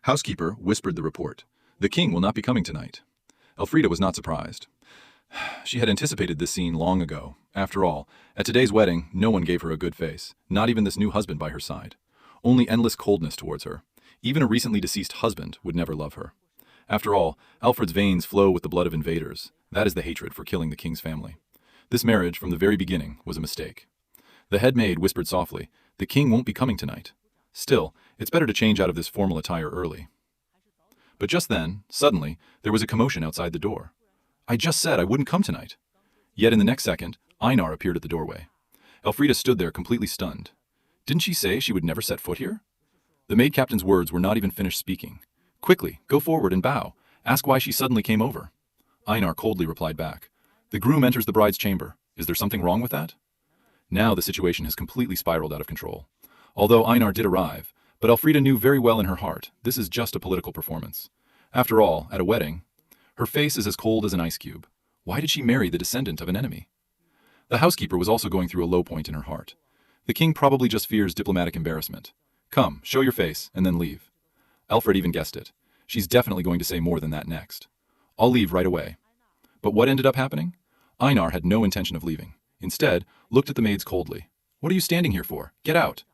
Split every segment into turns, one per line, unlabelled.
Housekeeper whispered the report. The king will not be coming tonight. Elfrida was not surprised. She had anticipated this scene long ago. After all, at today's wedding, no one gave her a good face, not even this new husband by her side. Only endless coldness towards her. Even a recently deceased husband would never love her. After all, Alfred's veins flow with the blood of invaders. That is the hatred for killing the king's family. This marriage, from the very beginning, was a mistake. The head maid whispered softly, "The king won't be coming tonight. Still, it's better to change out of this formal attire early." But just then, suddenly, there was a commotion outside the door. "I just said I wouldn't come tonight." Yet in the next second, Einar appeared at the doorway. Elfrida stood there completely stunned. Didn't she say she would never set foot here? The maid captain's words were not even finished speaking. "Quickly, go forward and bow. Ask why she suddenly came over." Einar coldly replied back. "The groom enters the bride's chamber. Is there something wrong with that?" Now the situation has completely spiraled out of control. Although Einar did arrive, but Elfrida knew very well in her heart, this is just a political performance. After all, at a wedding, her face is as cold as an ice cube. Why did she marry the descendant of an enemy? The housekeeper was also going through a low point in her heart. The king probably just fears diplomatic embarrassment. "Come, show your face, and then leave." Alfred even guessed it. She's definitely going to say more than that next. "I'll leave right away." But what ended up happening? Einar had no intention of leaving. Instead, looked at the maids coldly. "What are you standing here for? Get out."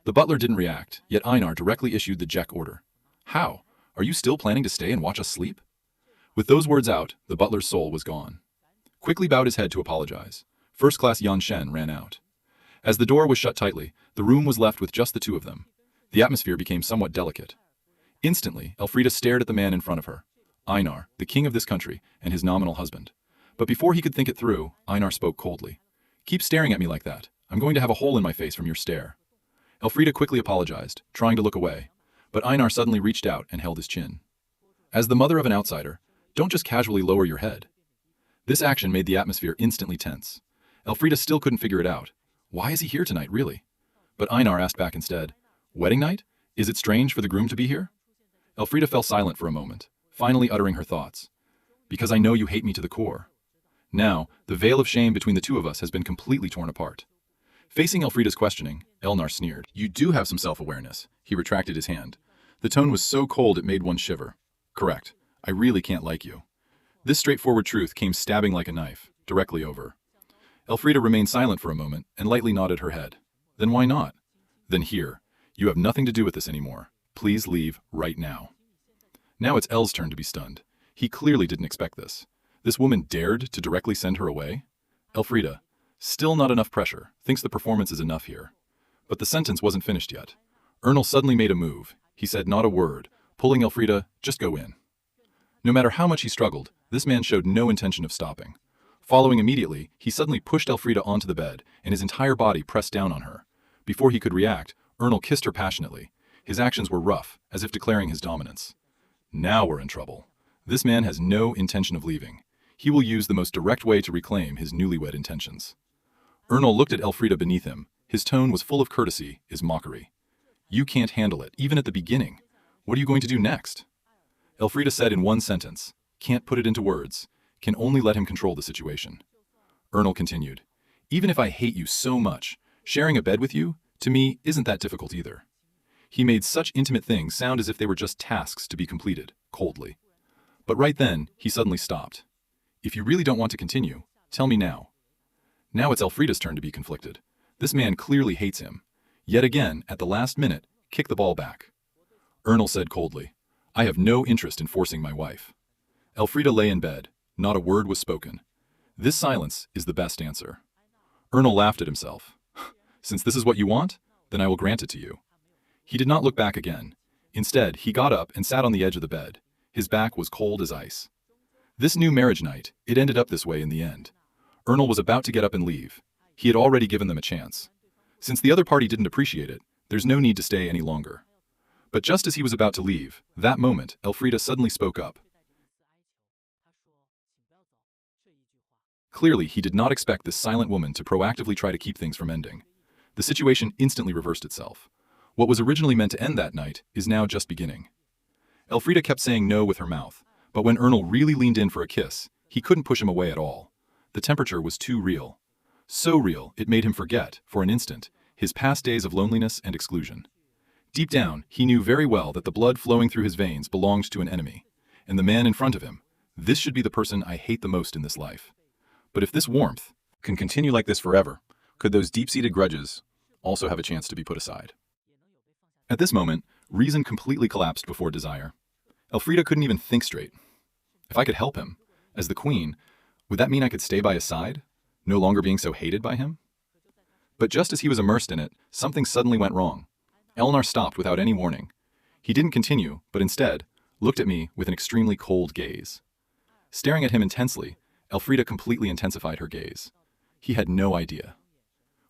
The butler didn't react, yet Einar directly issued the Jack order. "How? Are you still planning to stay and watch us sleep?" With those words out, the butler's soul was gone. Quickly bowed his head to apologize. First-class Yan Shen ran out. As the door was shut tightly, the room was left with just the two of them. The atmosphere became somewhat delicate. Instantly, Elfrida stared at the man in front of her. Einar, the king of this country, and his nominal husband. But before he could think it through, Einar spoke coldly. "Keep staring at me like that. I'm going to have a hole in my face from your stare." Elfrida quickly apologized, trying to look away. But Einar suddenly reached out and held his chin. As the mother of an outsider, don't just casually lower your head. This action made the atmosphere instantly tense. Elfrida still couldn't figure it out. Why is he here tonight, really? But Einar asked back instead, "Wedding night? Is it strange for the groom to be here?" Elfrida fell silent for a moment, finally uttering her thoughts. "Because I know you hate me to the core." Now, the veil of shame between the two of us has been completely torn apart. Facing Elfrida's questioning, Elnar sneered. "You do have some self-awareness." He retracted his hand. The tone was so cold it made one shiver. "Correct. I really can't like you." This straightforward truth came stabbing like a knife, directly over. Elfrida remained silent for a moment and lightly nodded her head. "Then why not?" "Then here. You have nothing to do with this anymore. Please leave right now." Now it's El's turn to be stunned. He clearly didn't expect this. This woman dared to directly send her away? Elfrida, still not enough pressure, thinks the performance is enough here. But the sentence wasn't finished yet. Ernal suddenly made a move. He said not a word, pulling Elfrida, "Just go in." No matter how much he struggled, this man showed no intention of stopping. Following immediately, he suddenly pushed Elfrida onto the bed, and his entire body pressed down on her. Before he could react, Ernal kissed her passionately. His actions were rough, as if declaring his dominance. Now we're in trouble. This man has no intention of leaving. He will use the most direct way to reclaim his newlywed intentions. Ernal looked at Elfrida beneath him. His tone was full of courtesy, his mockery. "You can't handle it, even at the beginning. What are you going to do next?" Elfrida said in one sentence, "Can't put it into words. Can only let him control the situation." Ernal continued, "Even if I hate you so much, sharing a bed with you, to me, isn't that difficult either." He made such intimate things sound as if they were just tasks to be completed, coldly. But right then, he suddenly stopped. "If you really don't want to continue, tell me now." Now it's Elfrida's turn to be conflicted. This man clearly hates him. Yet again, at the last minute, kick the ball back. Ernal said coldly, "I have no interest in forcing my wife." Elfrida lay in bed. Not a word was spoken. This silence is the best answer. Ernal laughed at himself. "Since this is what you want, then I will grant it to you." He did not look back again. Instead, he got up and sat on the edge of the bed. His back was cold as ice. This new marriage night, it ended up this way in the end. Ernal was about to get up and leave. He had already given them a chance. Since the other party didn't appreciate it, there's no need to stay any longer. But just as he was about to leave, that moment, Elfrida suddenly spoke up. Clearly, he did not expect this silent woman to proactively try to keep things from ending. The situation instantly reversed itself. What was originally meant to end that night is now just beginning. Elfrida kept saying no with her mouth, but when Ernal really leaned in for a kiss, he couldn't push him away at all. The temperature was too real. So real, it made him forget, for an instant, his past days of loneliness and exclusion. Deep down, he knew very well that the blood flowing through his veins belonged to an enemy, and the man in front of him, this should be the person I hate the most in this life. But if this warmth can continue like this forever, could those deep-seated grudges also have a chance to be put aside? At this moment, reason completely collapsed before desire. Elfrida couldn't even think straight. If I could help him, as the queen, would that mean I could stay by his side, no longer being so hated by him? But just as he was immersed in it, something suddenly went wrong. Elnar stopped without any warning. He didn't continue, but instead looked at me with an extremely cold gaze. Staring at him intensely, Elfrida completely intensified her gaze. He had no idea.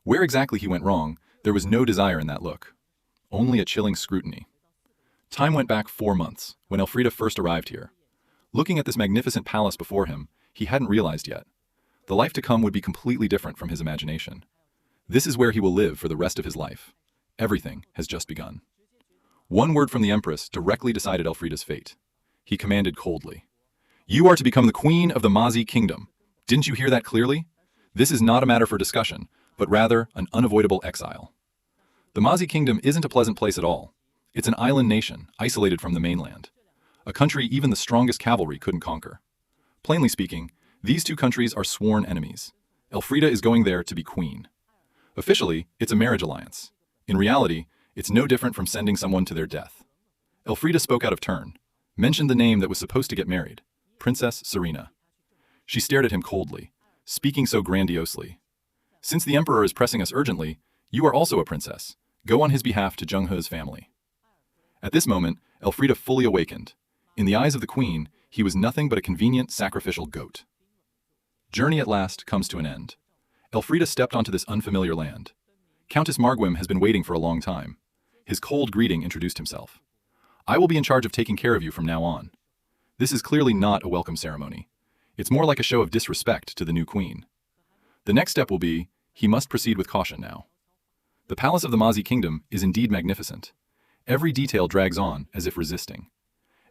Where exactly he went wrong, there was no desire in that look. Only a chilling scrutiny. Time went back 4 months, when Elfrida first arrived here. Looking at this magnificent palace before him, he hadn't realized yet. The life to come would be completely different from his imagination. This is where he will live for the rest of his life. Everything has just begun. One word from the Empress directly decided Elfrida's fate. He commanded coldly, "You are to become the queen of the Mazi kingdom. Didn't you hear that clearly? This is not a matter for discussion, but rather an unavoidable exile." The Mazi kingdom isn't a pleasant place at all. It's an island nation, isolated from the mainland. A country even the strongest cavalry couldn't conquer. Plainly speaking, these two countries are sworn enemies. Elfrida is going there to be queen. Officially, it's a marriage alliance. In reality, it's no different from sending someone to their death. Elfrida spoke out of turn, mentioned the name that was supposed to get married, Princess Serena. She stared at him coldly, speaking so grandiosely. "Since the Emperor is pressing us urgently, you are also a princess. Go on his behalf to Junghe's family." At this moment, Elfrida fully awakened. In the eyes of the queen, he was nothing but a convenient sacrificial goat. Journey at last comes to an end. Elfrida stepped onto this unfamiliar land. Countess Margwim has been waiting for a long time. His cold greeting introduced himself. "I will be in charge of taking care of you from now on." This is clearly not a welcome ceremony. It's more like a show of disrespect to the new queen. The next step will be, he must proceed with caution now. The palace of the Mazi kingdom is indeed magnificent. Every detail drags on as if resisting.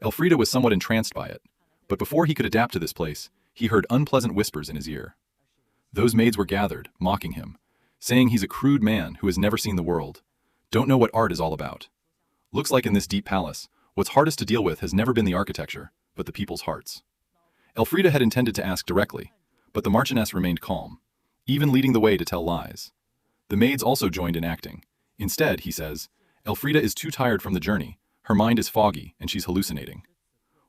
Elfrida was somewhat entranced by it, but before he could adapt to this place, he heard unpleasant whispers in his ear. Those maids were gathered, mocking him, saying he's a crude man who has never seen the world, don't know what art is all about. Looks like in this deep palace, what's hardest to deal with has never been the architecture, but the people's hearts. Elfrida had intended to ask directly, but the Marchioness remained calm, even leading the way to tell lies. The maids also joined in acting. Instead, he says, Elfrida is too tired from the journey, her mind is foggy, and she's hallucinating.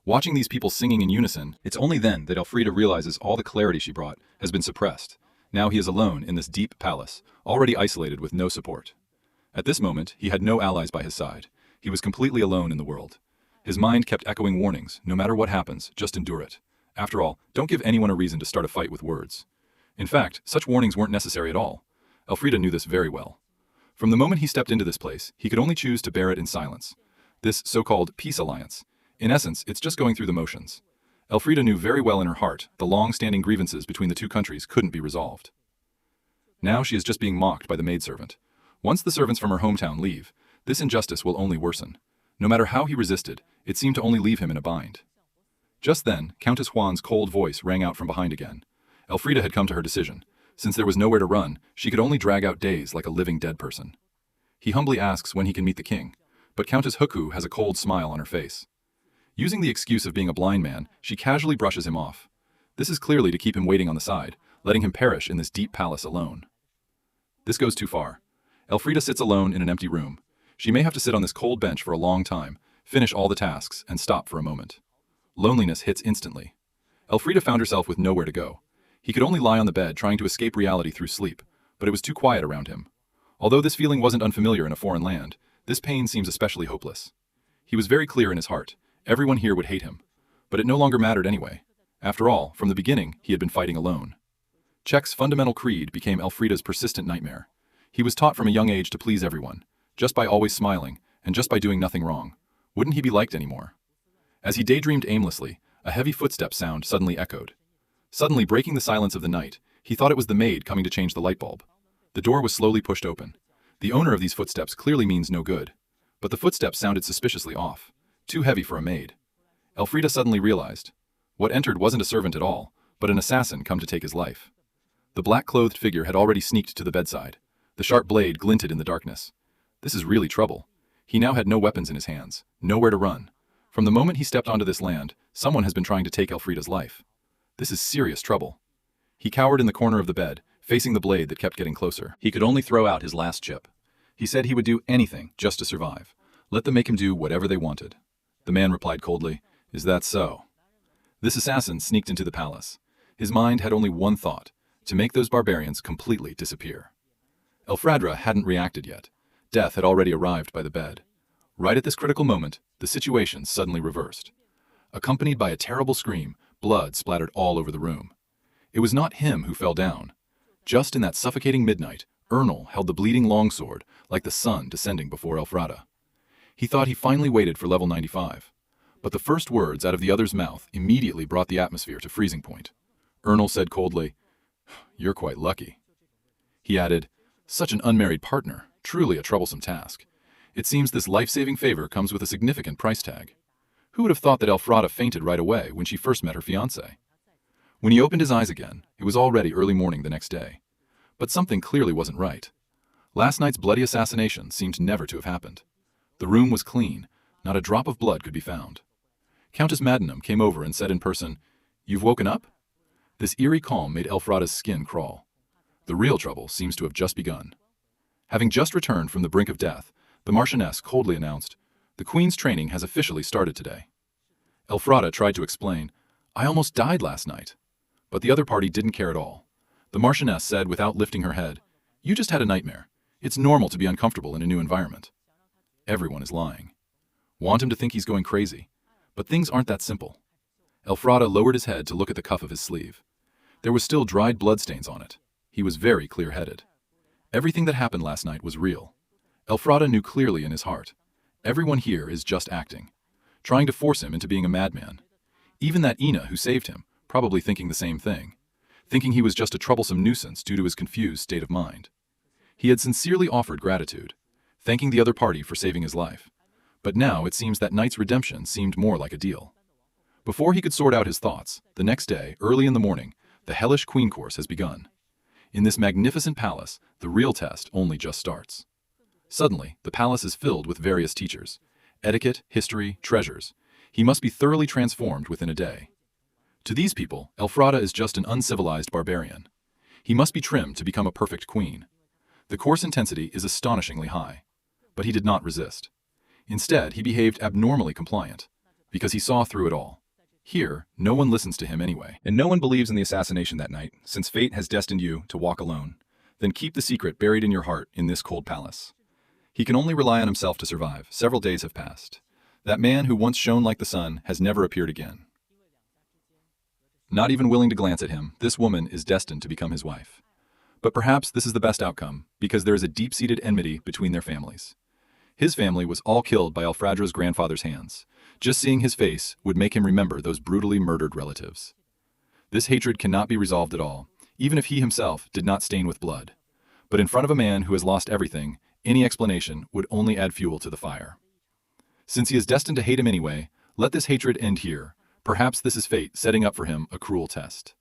Watching these people singing in unison, it's only then that Elfrida realizes all the clarity she brought has been suppressed. Now he is alone in this deep palace, already isolated with no support. At this moment, he had no allies by his side. He was completely alone in the world. His mind kept echoing warnings, no matter what happens, just endure it. After all, don't give anyone a reason to start a fight with words. In fact, such warnings weren't necessary at all. Elfrida knew this very well. From the moment he stepped into this place, he could only choose to bear it in silence. This so-called peace alliance, in essence, it's just going through the motions. Elfrida knew very well in her heart the long-standing grievances between the two countries couldn't be resolved. Now she is just being mocked by the maidservant. Once the servants from her hometown leave, this injustice will only worsen. No matter how he resisted, it seemed to only leave him in a bind. Just then, Countess Juan's cold voice rang out from behind again. Elfrida had come to her decision. Since there was nowhere to run, she could only drag out days like a living dead person. He humbly asks when he can meet the king, but Countess Huku has a cold smile on her face. Using the excuse of being a blind man, she casually brushes him off. This is clearly to keep him waiting on the side, letting him perish in this deep palace alone. This goes too far. Elfrida sits alone in an empty room. She may have to sit on this cold bench for a long time, finish all the tasks, and stop for a moment. Loneliness hits instantly. Elfrida found herself with nowhere to go. He could only lie on the bed trying to escape reality through sleep, but it was too quiet around him. Although this feeling wasn't unfamiliar in a foreign land, this pain seems especially hopeless. He was very clear in his heart. Everyone here would hate him. But it no longer mattered anyway. After all, from the beginning, he had been fighting alone. Czech's fundamental creed became Elfrida's persistent nightmare. He was taught from a young age to please everyone, just by always smiling, and just by doing nothing wrong. Wouldn't he be liked anymore? As he daydreamed aimlessly, a heavy footstep sound suddenly echoed. Suddenly breaking the silence of the night, he thought it was the maid coming to change the light bulb. The door was slowly pushed open. The owner of these footsteps clearly means no good. But the footsteps sounded suspiciously off. Too heavy for a maid. Elfrida suddenly realized. What entered wasn't a servant at all, but an assassin come to take his life. The black-clothed figure had already sneaked to the bedside. The sharp blade glinted in the darkness. This is really trouble. He now had no weapons in his hands, nowhere to run. From the moment he stepped onto this land, someone has been trying to take Elfrida's life. This is serious trouble. He cowered in the corner of the bed, facing the blade that kept getting closer. He could only throw out his last chip. He said he would do anything just to survive. Let them make him do whatever they wanted. The man replied coldly, "Is that so?" This assassin sneaked into the palace. His mind had only one thought, to make those barbarians completely disappear. Elfradra hadn't reacted yet. Death had already arrived by the bed. Right at this critical moment, the situation suddenly reversed. Accompanied by a terrible scream, blood splattered all over the room. It was not him who fell down. Just in that suffocating midnight, Ernal held the bleeding longsword like the sun descending before Elfrada. He thought he finally waited for level 95. But the first words out of the other's mouth immediately brought the atmosphere to freezing point. Ernal said coldly, "You're quite lucky." He added, "Such an unmarried partner, truly a troublesome task. It seems this life-saving favor comes with a significant price tag." Who would have thought that Elfrada fainted right away when she first met her fiancé? When he opened his eyes again, it was already early morning the next day. But something clearly wasn't right. Last night's bloody assassination seemed never to have happened. The room was clean, not a drop of blood could be found. Countess Madenham came over and said in person, "You've woken up?" This eerie calm made Elfrada's skin crawl. The real trouble seems to have just begun. Having just returned from the brink of death, the Marchioness coldly announced, "The Queen's training has officially started today." Elfrada tried to explain, "I almost died last night." But the other party didn't care at all. The Marchioness said without lifting her head, "You just had a nightmare. It's normal to be uncomfortable in a new environment." Everyone is lying. Want him to think he's going crazy. But things aren't that simple. Elfrada lowered his head to look at the cuff of his sleeve. There was still dried bloodstains on it. He was very clear-headed. Everything that happened last night was real. Elfrada knew clearly in his heart. Everyone here is just acting, trying to force him into being a madman. Even that Ina who saved him, probably thinking the same thing, thinking he was just a troublesome nuisance due to his confused state of mind. He had sincerely offered gratitude, thanking the other party for saving his life. But now it seems that Knight's redemption seemed more like a deal. Before he could sort out his thoughts, the next day, early in the morning, the hellish Queen course has begun. In this magnificent palace, the real test only just starts. Suddenly, the palace is filled with various teachers. Etiquette, history, treasures. He must be thoroughly transformed within a day. To these people, Elfrada is just an uncivilized barbarian. He must be trimmed to become a perfect queen. The course intensity is astonishingly high. But he did not resist. Instead, he behaved abnormally compliant, because he saw through it all. Here, no one listens to him anyway. And no one believes in the assassination that night, since fate has destined you to walk alone. Then keep the secret buried in your heart in this cold palace. He can only rely on himself to survive. Several days have passed. That man who once shone like the sun has never appeared again. Not even willing to glance at him, this woman is destined to become his wife. But perhaps this is the best outcome, because there is a deep-seated enmity between their families. His family was all killed by Elfradra's grandfather's hands. Just seeing his face would make him remember those brutally murdered relatives. This hatred cannot be resolved at all, even if he himself did not stain with blood. But in front of a man who has lost everything, any explanation would only add fuel to the fire. Since he is destined to hate him anyway, let this hatred end here. Perhaps this is fate setting up for him a cruel test.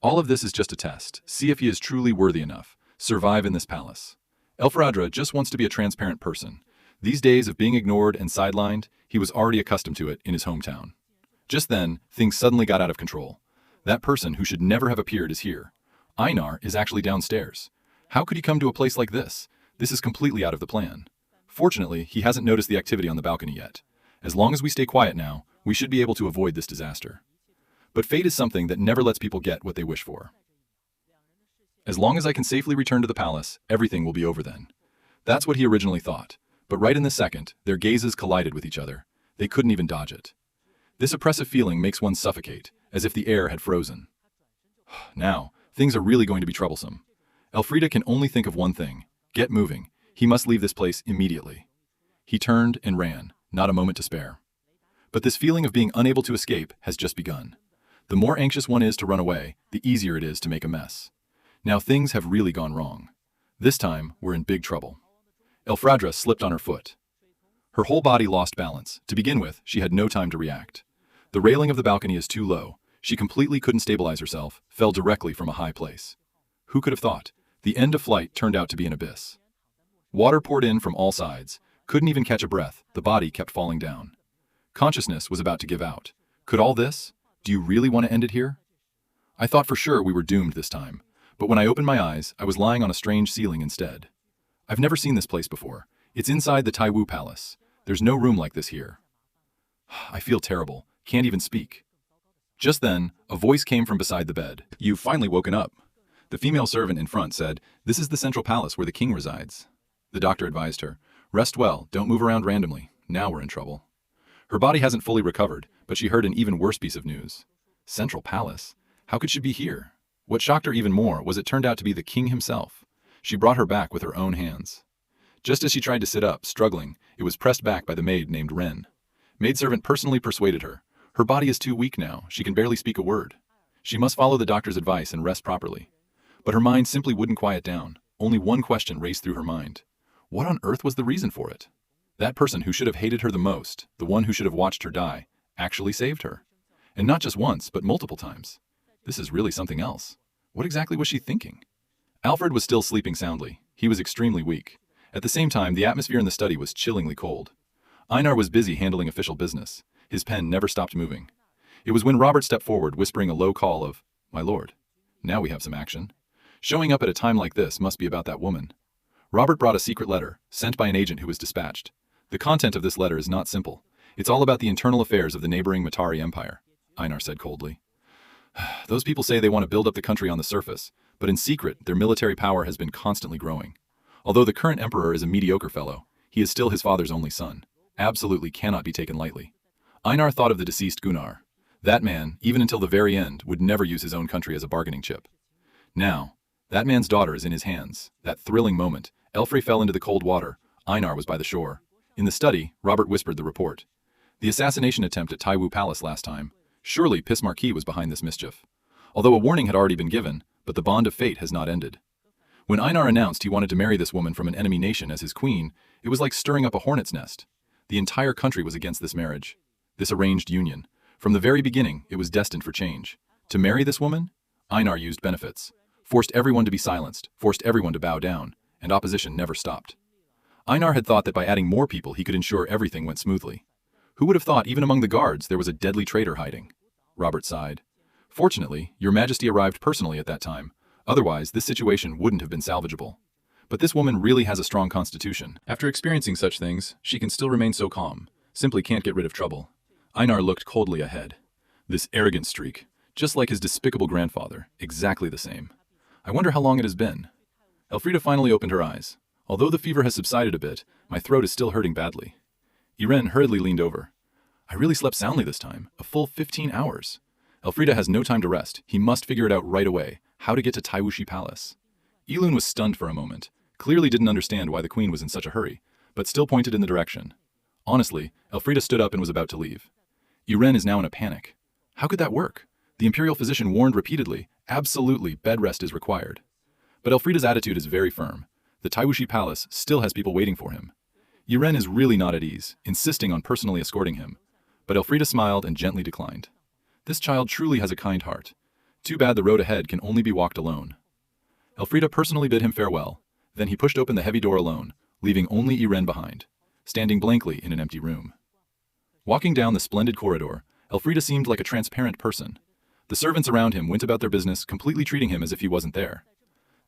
All of this is just a test. See if he is truly worthy enough. Survive in this palace. Elfradra just wants to be a transparent person. These days of being ignored and sidelined, he was already accustomed to it in his hometown. Just then, things suddenly got out of control. That person who should never have appeared is here. Einar is actually downstairs. How could he come to a place like this? This is completely out of the plan. Fortunately, he hasn't noticed the activity on the balcony yet. As long as we stay quiet now, we should be able to avoid this disaster. But fate is something that never lets people get what they wish for. As long as I can safely return to the palace, everything will be over then. That's what he originally thought. But right in this second, their gazes collided with each other. They couldn't even dodge it. This oppressive feeling makes one suffocate, as if the air had frozen. Now, things are really going to be troublesome. Elfrida can only think of one thing. Get moving. He must leave this place immediately. He turned and ran, not a moment to spare. But this feeling of being unable to escape has just begun. The more anxious one is to run away, the easier it is to make a mess. Now things have really gone wrong. This time, we're in big trouble. Elfradra slipped on her foot. Her whole body lost balance. To begin with, she had no time to react. The railing of the balcony is too low. She completely couldn't stabilize herself, fell directly from a high place. Who could have thought? The end of flight turned out to be an abyss. Water poured in from all sides. Couldn't even catch a breath. The body kept falling down. Consciousness was about to give out. Could all this? Do you really want to end it here? I thought for sure we were doomed this time. But when I opened my eyes, I was lying on a strange ceiling instead. I've never seen this place before. It's inside the Taiwu Palace. There's no room like this here. I feel terrible. Can't even speak. Just then, a voice came from beside the bed. You've finally woken up. The female servant in front said, "This is the central palace where the king resides." The doctor advised her, "Rest well, don't move around randomly. Now we're in trouble." Her body hasn't fully recovered, but she heard an even worse piece of news. Central Palace? How could she be here? What shocked her even more was it turned out to be the king himself. She brought her back with her own hands. Just as she tried to sit up, struggling, it was pressed back by the maid named Ren. Maidservant personally persuaded her. Her body is too weak now, she can barely speak a word. She must follow the doctor's advice and rest properly. But her mind simply wouldn't quiet down. Only one question raced through her mind. What on earth was the reason for it? That person who should have hated her the most, the one who should have watched her die, actually saved her. And not just once, but multiple times. This is really something else. What exactly was she thinking? Alfred was still sleeping soundly. He was extremely weak. At the same time, the atmosphere in the study was chillingly cold. Einar was busy handling official business. His pen never stopped moving. It was when Robert stepped forward, whispering a low call of, "My lord, now we have some action." Showing up at a time like this must be about that woman. Robert brought a secret letter, sent by an agent who was dispatched. The content of this letter is not simple. It's all about the internal affairs of the neighboring Matari Empire, Einar said coldly. Those people say they want to build up the country on the surface, but in secret, their military power has been constantly growing. Although the current emperor is a mediocre fellow, he is still his father's only son. Absolutely cannot be taken lightly. Einar thought of the deceased Gunnar. That man, even until the very end, would never use his own country as a bargaining chip. Now, that man's daughter is in his hands. That thrilling moment, Elfrey fell into the cold water. Einar was by the shore. In the study, Robert whispered the report. The assassination attempt at Taiwu Palace last time. Surely Piss Marquis was behind this mischief. Although a warning had already been given, but the bond of fate has not ended. When Einar announced he wanted to marry this woman from an enemy nation as his queen, it was like stirring up a hornet's nest. The entire country was against this marriage. This arranged union. From the very beginning, it was destined for change. To marry this woman? Einar used benefits. Forced everyone to be silenced, forced everyone to bow down, and opposition never stopped. Einar had thought that by adding more people he could ensure everything went smoothly. Who would have thought even among the guards there was a deadly traitor hiding? Robert sighed. Fortunately, your majesty arrived personally at that time. Otherwise, this situation wouldn't have been salvageable. But this woman really has a strong constitution. After experiencing such things, she can still remain so calm. Simply can't get rid of trouble. Einar looked coldly ahead. This arrogant streak, just like his despicable grandfather, exactly the same. I wonder how long it has been. Elfrida finally opened her eyes. Although the fever has subsided a bit, my throat is still hurting badly. Irene hurriedly leaned over. I really slept soundly this time, a full 15 hours. Elfrida has no time to rest. He must figure it out right away, how to get to Taiwushi Palace. Elun was stunned for a moment, clearly didn't understand why the queen was in such a hurry, but still pointed in the direction. Honestly, Elfrida stood up and was about to leave. Irene is now in a panic. How could that work? The imperial physician warned repeatedly, absolutely, bed rest is required. But Elfrida's attitude is very firm. The Taiwushi Palace still has people waiting for him. Irene is really not at ease, insisting on personally escorting him. But Elfrida smiled and gently declined. This child truly has a kind heart. Too bad the road ahead can only be walked alone. Elfrida personally bid him farewell. Then he pushed open the heavy door alone, leaving only Irene behind, standing blankly in an empty room. Walking down the splendid corridor, Elfrida seemed like a transparent person. The servants around him went about their business, completely treating him as if he wasn't there.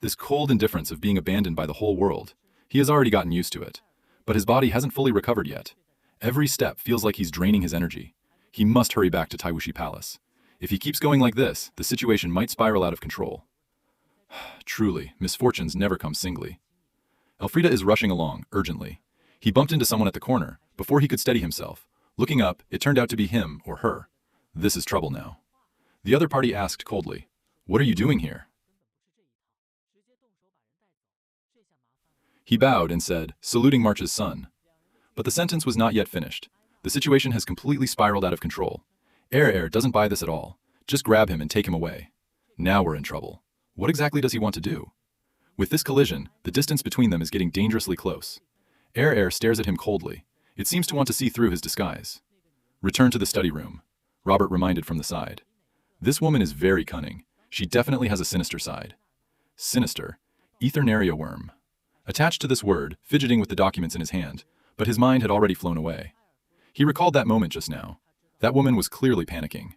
This cold indifference of being abandoned by the whole world. He has already gotten used to it. But his body hasn't fully recovered yet. Every step feels like he's draining his energy. He must hurry back to Taiwushi Palace. If he keeps going like this, the situation might spiral out of control. Truly, misfortunes never come singly. Elfrida is rushing along, urgently. He bumped into someone at the corner. Before he could steady himself, looking up, it turned out to be him or her. This is trouble now. The other party asked coldly, "What are you doing here?" He bowed and said, "Saluting March's son." But the sentence was not yet finished. The situation has completely spiraled out of control. Air doesn't buy this at all. Just grab him and take him away. Now we're in trouble. What exactly does he want to do? With this collision, the distance between them is getting dangerously close. Air stares at him coldly. It seems to want to see through his disguise. Return to the study room, Robert reminded from the side. This woman is very cunning. She definitely has a sinister side. Sinister. Ethereal worm. attached to this word, fidgeting with the documents in his hand, but his mind had already flown away. He recalled that moment just now. That woman was clearly panicking.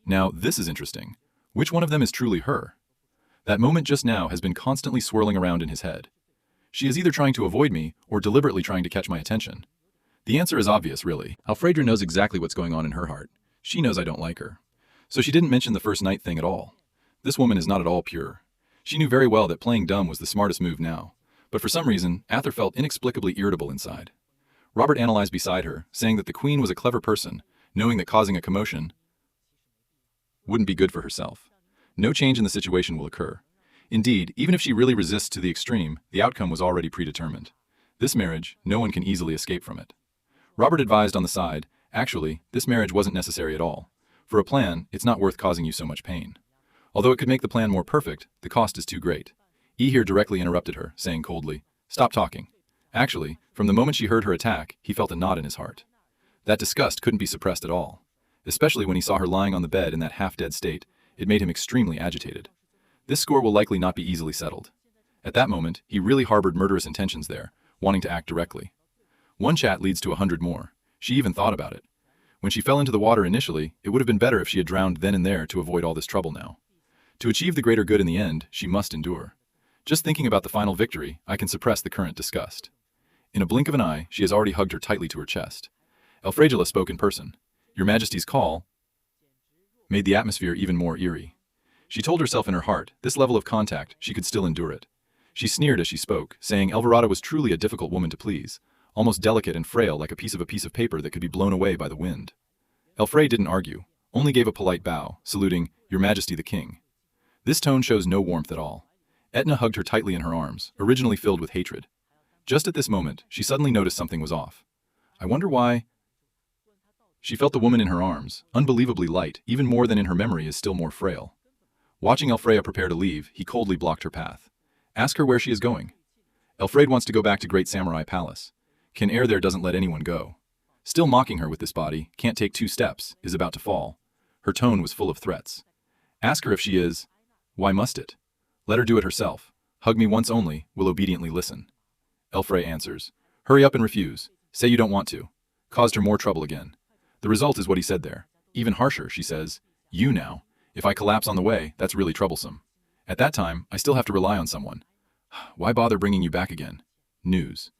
Now, this is interesting. Which one of them is truly her? That moment just now has been constantly swirling around in his head. She is either trying to avoid me or deliberately trying to catch my attention. The answer is obvious, really. Alfredra knows exactly what's going on in her heart. She knows I don't like her. So she didn't mention the first night thing at all. This woman is not at all pure. She knew very well that playing dumb was the smartest move now. But for some reason, Ather felt inexplicably irritable inside. Robert analyzed beside her, saying that the queen was a clever person, knowing that causing a commotion wouldn't be good for herself. No change in the situation will occur. Indeed, even if she really resists to the extreme, the outcome was already predetermined. This marriage, no one can easily escape from it. Robert advised on the side, actually, this marriage wasn't necessary at all. For a plan, it's not worth causing you so much pain. Although it could make the plan more perfect, the cost is too great. E here directly interrupted her, saying coldly, "Stop talking." Actually, from the moment she heard her attack, he felt a knot in his heart. That disgust couldn't be suppressed at all. Especially when he saw her lying on the bed in that half-dead state, it made him extremely agitated. This score will likely not be easily settled. At that moment, he really harbored murderous intentions there, wanting to act directly. One chat leads to 100 more. She even thought about it. When she fell into the water initially, it would have been better if she had drowned then and there to avoid all this trouble now. To achieve the greater good in the end, she must endure. Just thinking about the final victory, I can suppress the current disgust. In a blink of an eye, she has already hugged her tightly to her chest. Elfragila spoke in person. "Your Majesty's call," made the atmosphere even more eerie. She told herself in her heart, this level of contact, she could still endure it. She sneered as she spoke, saying Elverada was truly a difficult woman to please, almost delicate and frail like a piece of paper that could be blown away by the wind. Elfray didn't argue, only gave a polite bow, saluting, "Your Majesty the King." This tone shows no warmth at all. Etna hugged her tightly in her arms, originally filled with hatred. Just at this moment, she suddenly noticed something was off. I wonder why. She felt the woman in her arms, unbelievably light, even more than in her memory is still more frail. Watching Elfreya prepare to leave, he coldly blocked her path. Ask her where she is going. Elfrade wants to go back to Great Samurai Palace. Kin Air there doesn't let anyone go. Still mocking her with this body, can't take 2 steps, is about to fall. Her tone was full of threats. Ask her if she is. Why must it? Let her do it herself. Hug me once only, will obediently listen. Elfrey answers. Hurry up and refuse. Say you don't want to. Caused her more trouble again. The result is what he said there. Even harsher, she says. You now. If I collapse on the way, that's really troublesome. At that time, I still have to rely on someone. Why bother bringing you back again? News.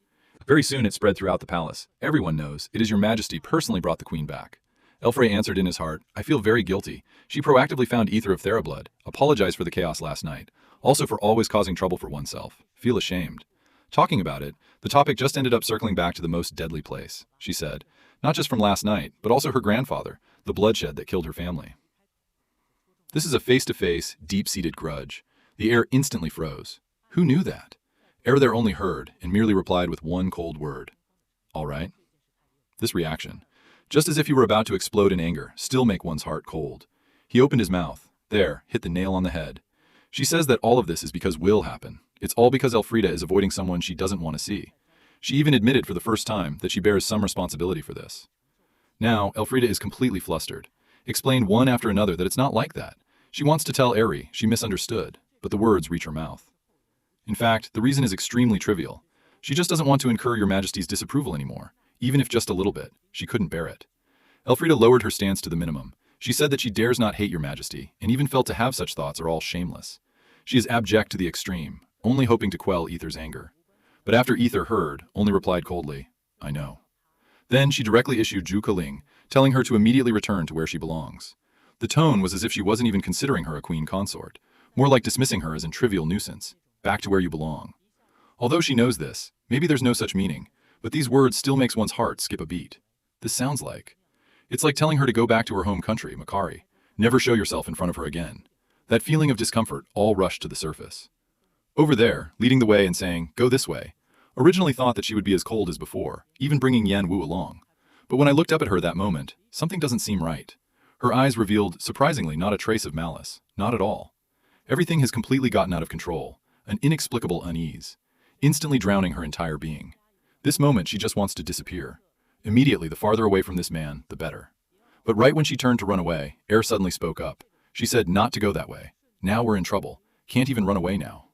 Very soon it spread throughout the palace. Everyone knows. It is your Majesty personally brought the queen back. Elfrey answered in his heart, I feel very guilty. She proactively found ether of Therablood, apologized for the chaos last night, also for always causing trouble for oneself. Feel ashamed. Talking about it, the topic just ended up circling back to the most deadly place, she said. Not just from last night, but also her grandfather, the bloodshed that killed her family. This is a face-to-face, deep-seated grudge. The air instantly froze. Who knew that? Air there only heard, and merely replied with one cold word. All right. This reaction, just as if he were about to explode in anger, still make one's heart cold. He opened his mouth. There, hit the nail on the head. She says that all of this is because will happen. It's all because Elfrida is avoiding someone she doesn't want to see. She even admitted for the first time that she bears some responsibility for this. Now, Elfrida is completely flustered. Explained one after another that it's not like that. She wants to tell Eri she misunderstood, but the words reach her mouth. In fact, the reason is extremely trivial. She just doesn't want to incur your Majesty's disapproval anymore, even if just a little bit. She couldn't bear it. Elfrida lowered her stance to the minimum. She said that she dares not hate your Majesty, and even felt to have such thoughts are all shameless. She is abject to the extreme, only hoping to quell Ether's anger. But after Ether heard, only replied coldly, I know. Then she directly issued Zhu Keling, telling her to immediately return to where she belongs. The tone was as if she wasn't even considering her a queen consort, more like dismissing her as a trivial nuisance. Back to where you belong. Although she knows this, maybe there's no such meaning, but these words still makes one's heart skip a beat. This sounds like. It's like telling her to go back to her home country, Makari. Never show yourself in front of her again. That feeling of discomfort all rushed to the surface. Over there, leading the way and saying, go this way. Originally thought that she would be as cold as before, even bringing Yan Wu along. But when I looked up at her that moment, something doesn't seem right. Her eyes revealed, surprisingly, not a trace of malice. Not at all. Everything has completely gotten out of control. An inexplicable unease, instantly drowning her entire being. This moment she just wants to disappear. Immediately, the farther away from this man, the better. But right when she turned to run away, Air suddenly spoke up. She said not to go that way. Now we're in trouble. Can't even run away now.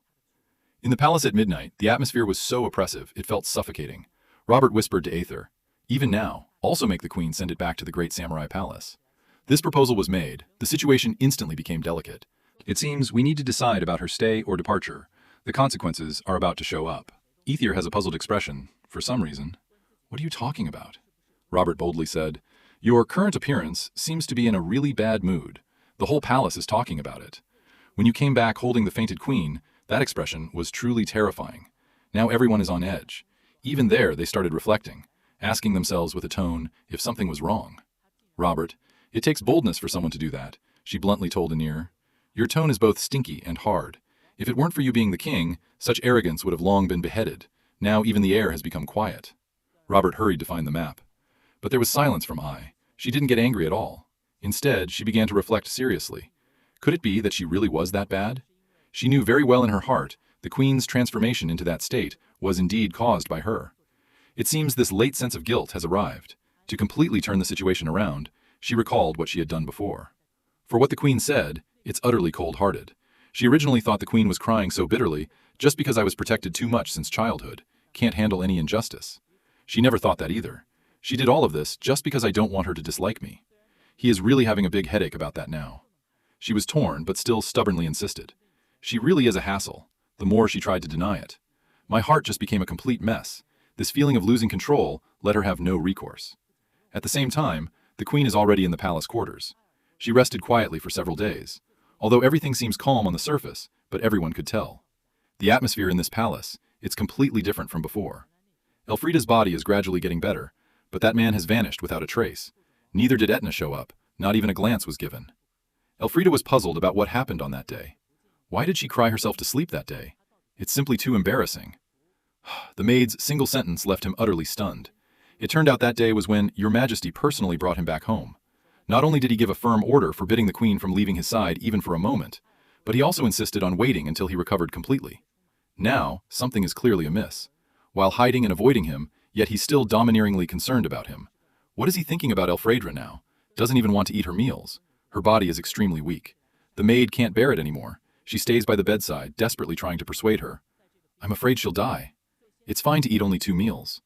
In the palace at midnight, the atmosphere was so oppressive it felt suffocating. Robert whispered to Aether, "Even now, also make the queen send it back to the great samurai palace." This proposal was made. The situation instantly became delicate. It seems we need to decide about her stay or departure. The consequences are about to show up. Aether has a puzzled expression, for some reason. "What are you talking about?" Robert boldly said. "Your current appearance seems to be in a really bad mood. The whole palace is talking about it. When you came back holding the fainted queen, that expression was truly terrifying. Now everyone is on edge. Even there they started reflecting, asking themselves with a tone if something was wrong." "Robert, it takes boldness for someone to do that," she bluntly told Aenir. "Your tone is both stinky and hard. If it weren't for you being the king, such arrogance would have long been beheaded. Now even the air has become quiet." Robert hurried to find the map. But there was silence from Ai. She didn't get angry at all. Instead, she began to reflect seriously. Could it be that she really was that bad? She knew very well in her heart the queen's transformation into that state was indeed caused by her. It seems this late sense of guilt has arrived. To completely turn the situation around, she recalled what she had done before. For what the queen said, it's utterly cold-hearted. She originally thought the queen was crying so bitterly just because I was protected too much since childhood, can't handle any injustice. She never thought that either. She did all of this just because I don't want her to dislike me. He is really having a big headache about that now. She was torn, but still stubbornly insisted. She really is a hassle, the more she tried to deny it. My heart just became a complete mess. This feeling of losing control let her have no recourse. At the same time, the queen is already in the palace quarters. She rested quietly for several days, although everything seems calm on the surface, but everyone could tell. The atmosphere in this palace, it's completely different from before. Elfrida's body is gradually getting better, but that man has vanished without a trace. Neither did Etna show up, not even a glance was given. Elfrida was puzzled about what happened on that day. Why did she cry herself to sleep that day? It's simply too embarrassing. The maid's single sentence left him utterly stunned. It turned out that day was when Your Majesty personally brought him back home. Not only did he give a firm order forbidding the queen from leaving his side even for a moment, but he also insisted on waiting until he recovered completely. Now, something is clearly amiss. While hiding and avoiding him, yet he's still domineeringly concerned about him. What is he thinking about Elfrida now? Doesn't even want to eat her meals. Her body is extremely weak. The maid can't bear it anymore. She stays by the bedside, desperately trying to persuade her. "I'm afraid she'll die. It's fine to eat only 2 meals.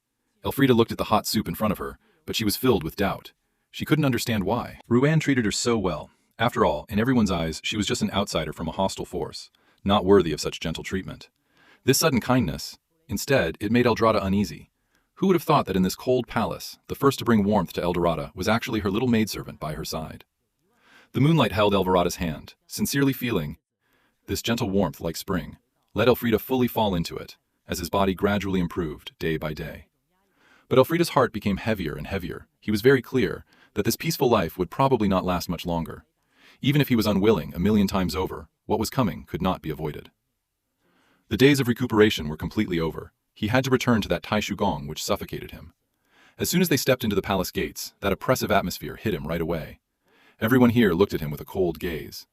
Elfrida looked at the hot soup in front of her, but she was filled with doubt. She couldn't understand why. Ruan treated her so well. After all, in everyone's eyes, she was just an outsider from a hostile force, not worthy of such gentle treatment. This sudden kindness, instead, it made Eldorada uneasy. Who would have thought that in this cold palace, the first to bring warmth to Eldorada was actually her little maidservant by her side? The moonlight held Eldorada's hand, sincerely feeling this gentle warmth like spring. Let Elfrida fully fall into it, as his body gradually improved day by day. But Elfrida's heart became heavier and heavier. He was very clear that this peaceful life would probably not last much longer. Even if he was unwilling 1,000,000 times over, what was coming could not be avoided. The days of recuperation were completely over. He had to return to that Taishu Gong which suffocated him. As soon as they stepped into the palace gates, that oppressive atmosphere hit him right away. Everyone here looked at him with a cold gaze.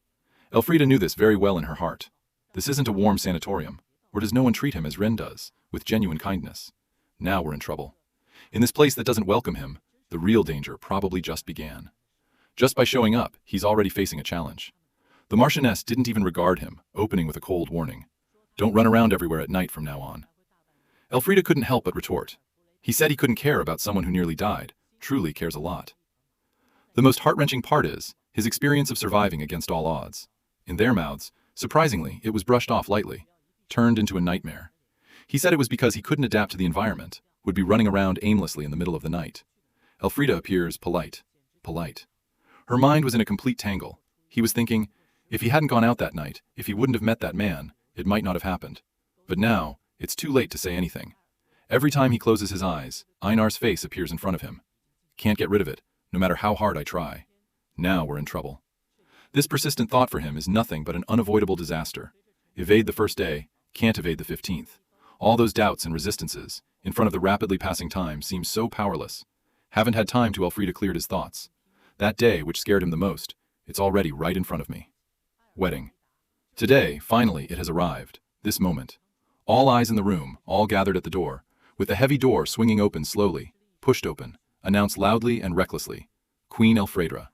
Elfrida knew this very well in her heart. This isn't a warm sanatorium, or does no one treat him as Ren does, with genuine kindness? Now we're in trouble. In this place that doesn't welcome him, the real danger probably just began. Just by showing up, he's already facing a challenge. The Marchioness didn't even regard him, opening with a cold warning. Don't run around everywhere at night from now on. Elfrida couldn't help but retort. He said he couldn't care about someone who nearly died, truly cares a lot. The most heart-wrenching part is his experience of surviving against all odds. In their mouths, surprisingly, it was brushed off lightly, turned into a nightmare. He said it was because he couldn't adapt to the environment, would be running around aimlessly in the middle of the night. Elfrida appears polite. Her mind was in a complete tangle. He was thinking, if he hadn't gone out that night, if he wouldn't have met that man, it might not have happened. But now, it's too late to say anything. Every time he closes his eyes, Einar's face appears in front of him. Can't get rid of it, no matter how hard I try. Now we're in trouble. This persistent thought for him is nothing but an unavoidable disaster. Evade the first day, can't evade the 15th. All those doubts and resistances, in front of the rapidly passing time, seem so powerless. Haven't had time to Elfrida cleared his thoughts. That day, which scared him the most, it's already right in front of me. Wedding. Today, finally, it has arrived. This moment. All eyes in the room, all gathered at the door, with the heavy door swinging open slowly, pushed open, announced loudly and recklessly, Queen Elfrida.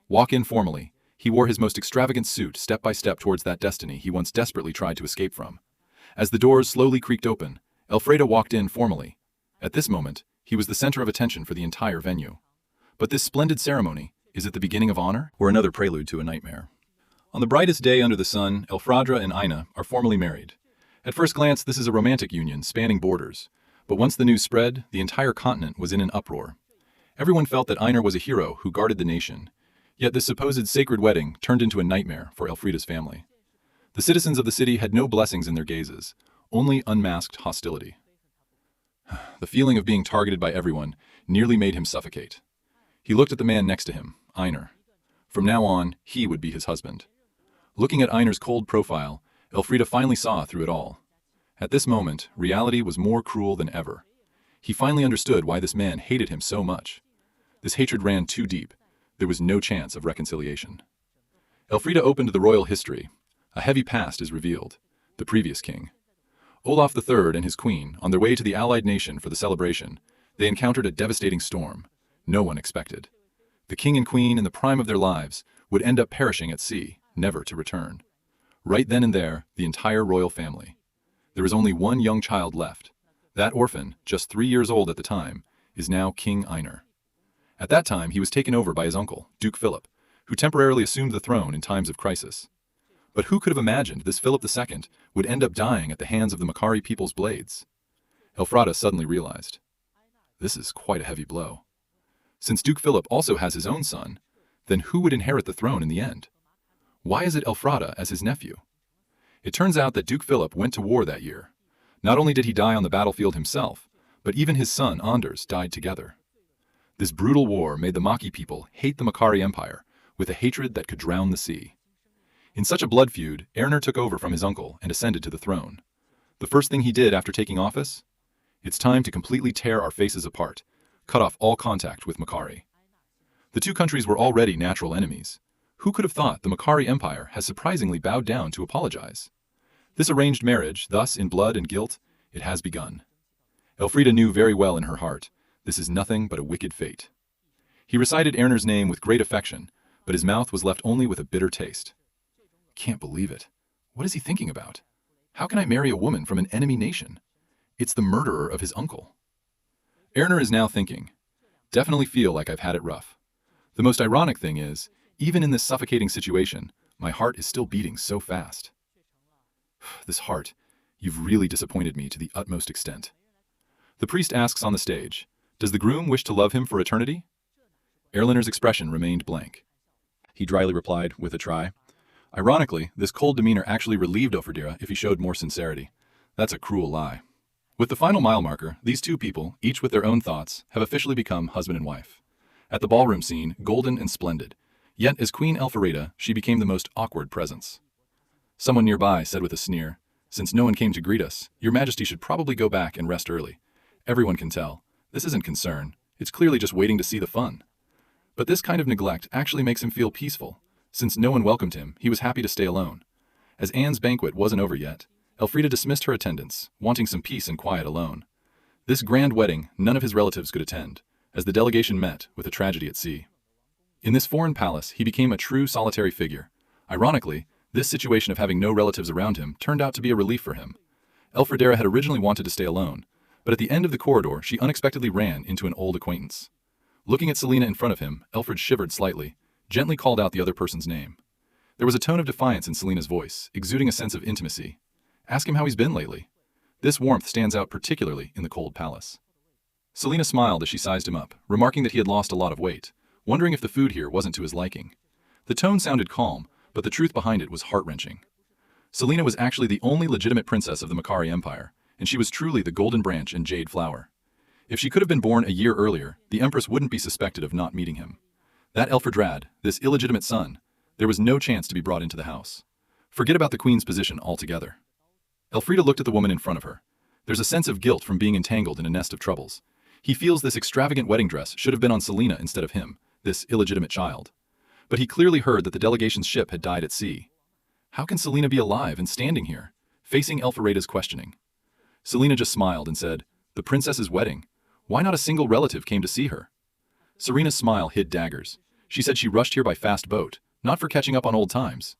Walk in formally. He wore his most extravagant suit step by step towards that destiny he once desperately tried to escape from. As the doors slowly creaked open, Elfrida walked in formally. At this moment, he was the center of attention for the entire venue. But this splendid ceremony, is it the beginning of honor, or another prelude to a nightmare? On the brightest day under the sun, Elfradra and Ina are formally married. At first glance, this is a romantic union spanning borders. But once the news spread, the entire continent was in an uproar. Everyone felt that Einar was a hero who guarded the nation. Yet this supposed sacred wedding turned into a nightmare for Elfrida's family. The citizens of the city had no blessings in their gazes, only unmasked hostility. The feeling of being targeted by everyone nearly made him suffocate. He looked at the man next to him, Einar. From now on, he would be his husband. Looking at Einar's cold profile, Elfrida finally saw through it all. At this moment, reality was more cruel than ever. He finally understood why this man hated him so much. This hatred ran too deep. There was no chance of reconciliation. Elfrida opened the royal history. A heavy past is revealed. The previous king. Olaf III and his queen, on their way to the allied nation for the celebration, they encountered a devastating storm. No one expected. The king and queen, in the prime of their lives, would end up perishing at sea, never to return. Right then and there, the entire royal family. There is only one young child left. That orphan, just 3 years old at the time, is now King Einar. At that time, he was taken over by his uncle, Duke Philip, who temporarily assumed the throne in times of crisis. But who could have imagined this Philip II would end up dying at the hands of the Makari people's blades? Elfrida suddenly realized. This is quite a heavy blow. Since Duke Philip also has his own son, then who would inherit the throne in the end? Why is it Elfrida as his nephew? It turns out that Duke Philip went to war that year. Not only did he die on the battlefield himself, but even his son Anders died together. This brutal war made the Maki people hate the Makari Empire with a hatred that could drown the sea. In such a blood feud, Erner took over from his uncle and ascended to the throne. The first thing he did after taking office? It's time to completely tear our faces apart, cut off all contact with Makari. The two countries were already natural enemies. Who could have thought the Makari Empire has surprisingly bowed down to apologize? This arranged marriage, thus in blood and guilt, it has begun. Elfrida knew very well in her heart, this is nothing but a wicked fate. He recited Erner's name with great affection, but his mouth was left only with a bitter taste. Can't believe it. What is he thinking about? How can I marry a woman from an enemy nation? It's the murderer of his uncle. Erner is now thinking, definitely feel like I've had it rough. The most ironic thing is, even in this suffocating situation, my heart is still beating so fast. This heart, you've really disappointed me to the utmost extent. The priest asks on the stage, does the groom wish to love him for eternity? Erlender's expression remained blank. He dryly replied, with a try. Ironically, this cold demeanor actually relieved Elfrida if he showed more sincerity. That's a cruel lie. With the final mile marker, these two people, each with their own thoughts, have officially become husband and wife. At the ballroom scene, golden and splendid. Yet, as Queen Elfrida, she became the most awkward presence. Someone nearby said with a sneer, since no one came to greet us, Your Majesty should probably go back and rest early. Everyone can tell. This isn't concern. It's clearly just waiting to see the fun. But this kind of neglect actually makes him feel peaceful. Since no one welcomed him, he was happy to stay alone. As Anne's banquet wasn't over yet, Elfrida dismissed her attendants, wanting some peace and quiet alone. This grand wedding, none of his relatives could attend, as the delegation met with a tragedy at sea. In this foreign palace, he became a true solitary figure. Ironically, this situation of having no relatives around him turned out to be a relief for him. Elfrida had originally wanted to stay alone, but at the end of the corridor, she unexpectedly ran into an old acquaintance. Looking at Selena in front of him, Elfrid shivered slightly, gently called out the other person's name. There was a tone of defiance in Selena's voice, exuding a sense of intimacy. Ask him how he's been lately. This warmth stands out particularly in the cold palace. Selena smiled as she sized him up, remarking that he had lost a lot of weight, wondering if the food here wasn't to his liking. The tone sounded calm, but the truth behind it was heart-wrenching. Selena was actually the only legitimate princess of the Makari Empire, and she was truly the golden branch and jade flower. If she could have been born a year earlier, the Empress wouldn't be suspected of not meeting him. That Elfridrad, this illegitimate son, there was no chance to be brought into the house. Forget about the queen's position altogether. Elfrida looked at the woman in front of her. There's a sense of guilt from being entangled in a nest of troubles. He feels this extravagant wedding dress should have been on Selena instead of him, this illegitimate child. But he clearly heard that the delegation's ship had died at sea. How can Selena be alive and standing here, facing Elfrida's questioning? Selena just smiled and said, the princess's wedding. Why not a single relative came to see her? Serena's smile hid daggers. She said she rushed here by fast boat, not for catching up on old times.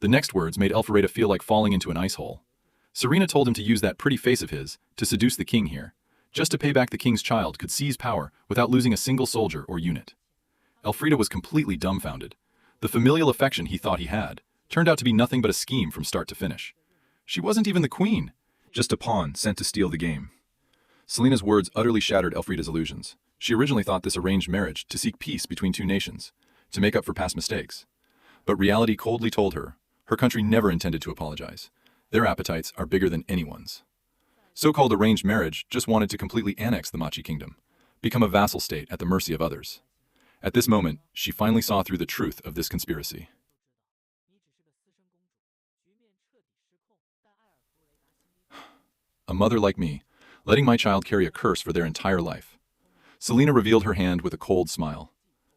The next words made Elfrida feel like falling into an ice hole. Serena told him to use that pretty face of his to seduce the king here, just to pay back the king's child could seize power without losing a single soldier or unit. Elfrida was completely dumbfounded. The familial affection he thought he had turned out to be nothing but a scheme from start to finish. She wasn't even the queen, just a pawn sent to steal the game. Selena's words utterly shattered Elfrida's illusions. She originally thought this arranged marriage to seek peace between two nations, to make up for past mistakes. But reality coldly told her, her country never intended to apologize. Their appetites are bigger than anyone's. So-called arranged marriage just wanted to completely annex the Machi kingdom, become a vassal state at the mercy of others. At this moment, she finally saw through the truth of this conspiracy. A mother like me, letting my child carry a curse for their entire life. Selena revealed her hand with a cold smile.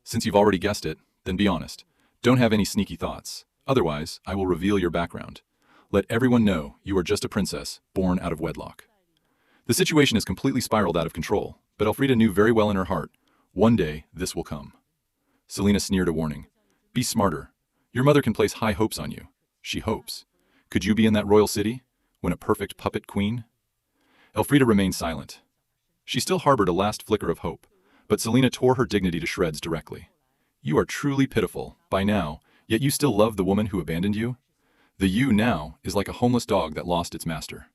Since you've already guessed it, then be honest. Don't have any sneaky thoughts. Otherwise, I will reveal your background. Let everyone know you are just a princess born out of wedlock. The situation has completely spiraled out of control, but Elfrida knew very well in her heart, one day this will come. Selena sneered a warning. Be smarter. Your mother can place high hopes on you. She hopes. Could you be in that royal city, when a perfect puppet queen? Elfrida remained silent. She still harbored a last flicker of hope, but Selena tore her dignity to shreds directly. You are truly pitiful, by now, yet you still love the woman who abandoned you? The you now is like a homeless dog that lost its master.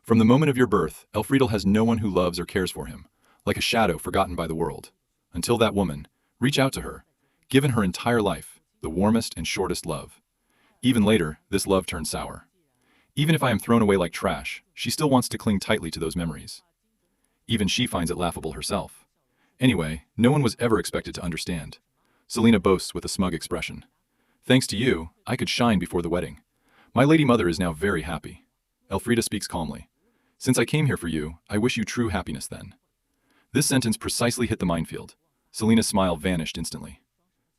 From the moment of your birth, Elfriede has no one who loves or cares for him, like a shadow forgotten by the world. Until that woman, reach out to her, given her entire life, the warmest and shortest love. Even later, this love turned sour. Even if I am thrown away like trash, she still wants to cling tightly to those memories. Even she finds it laughable herself. Anyway, no one was ever expected to understand. Selena boasts with a smug expression. Thanks to you, I could shine before the wedding. My lady mother is now very happy. Elfrida speaks calmly. Since I came here for you, I wish you true happiness then. This sentence precisely hit the minefield. Selena's smile vanished instantly.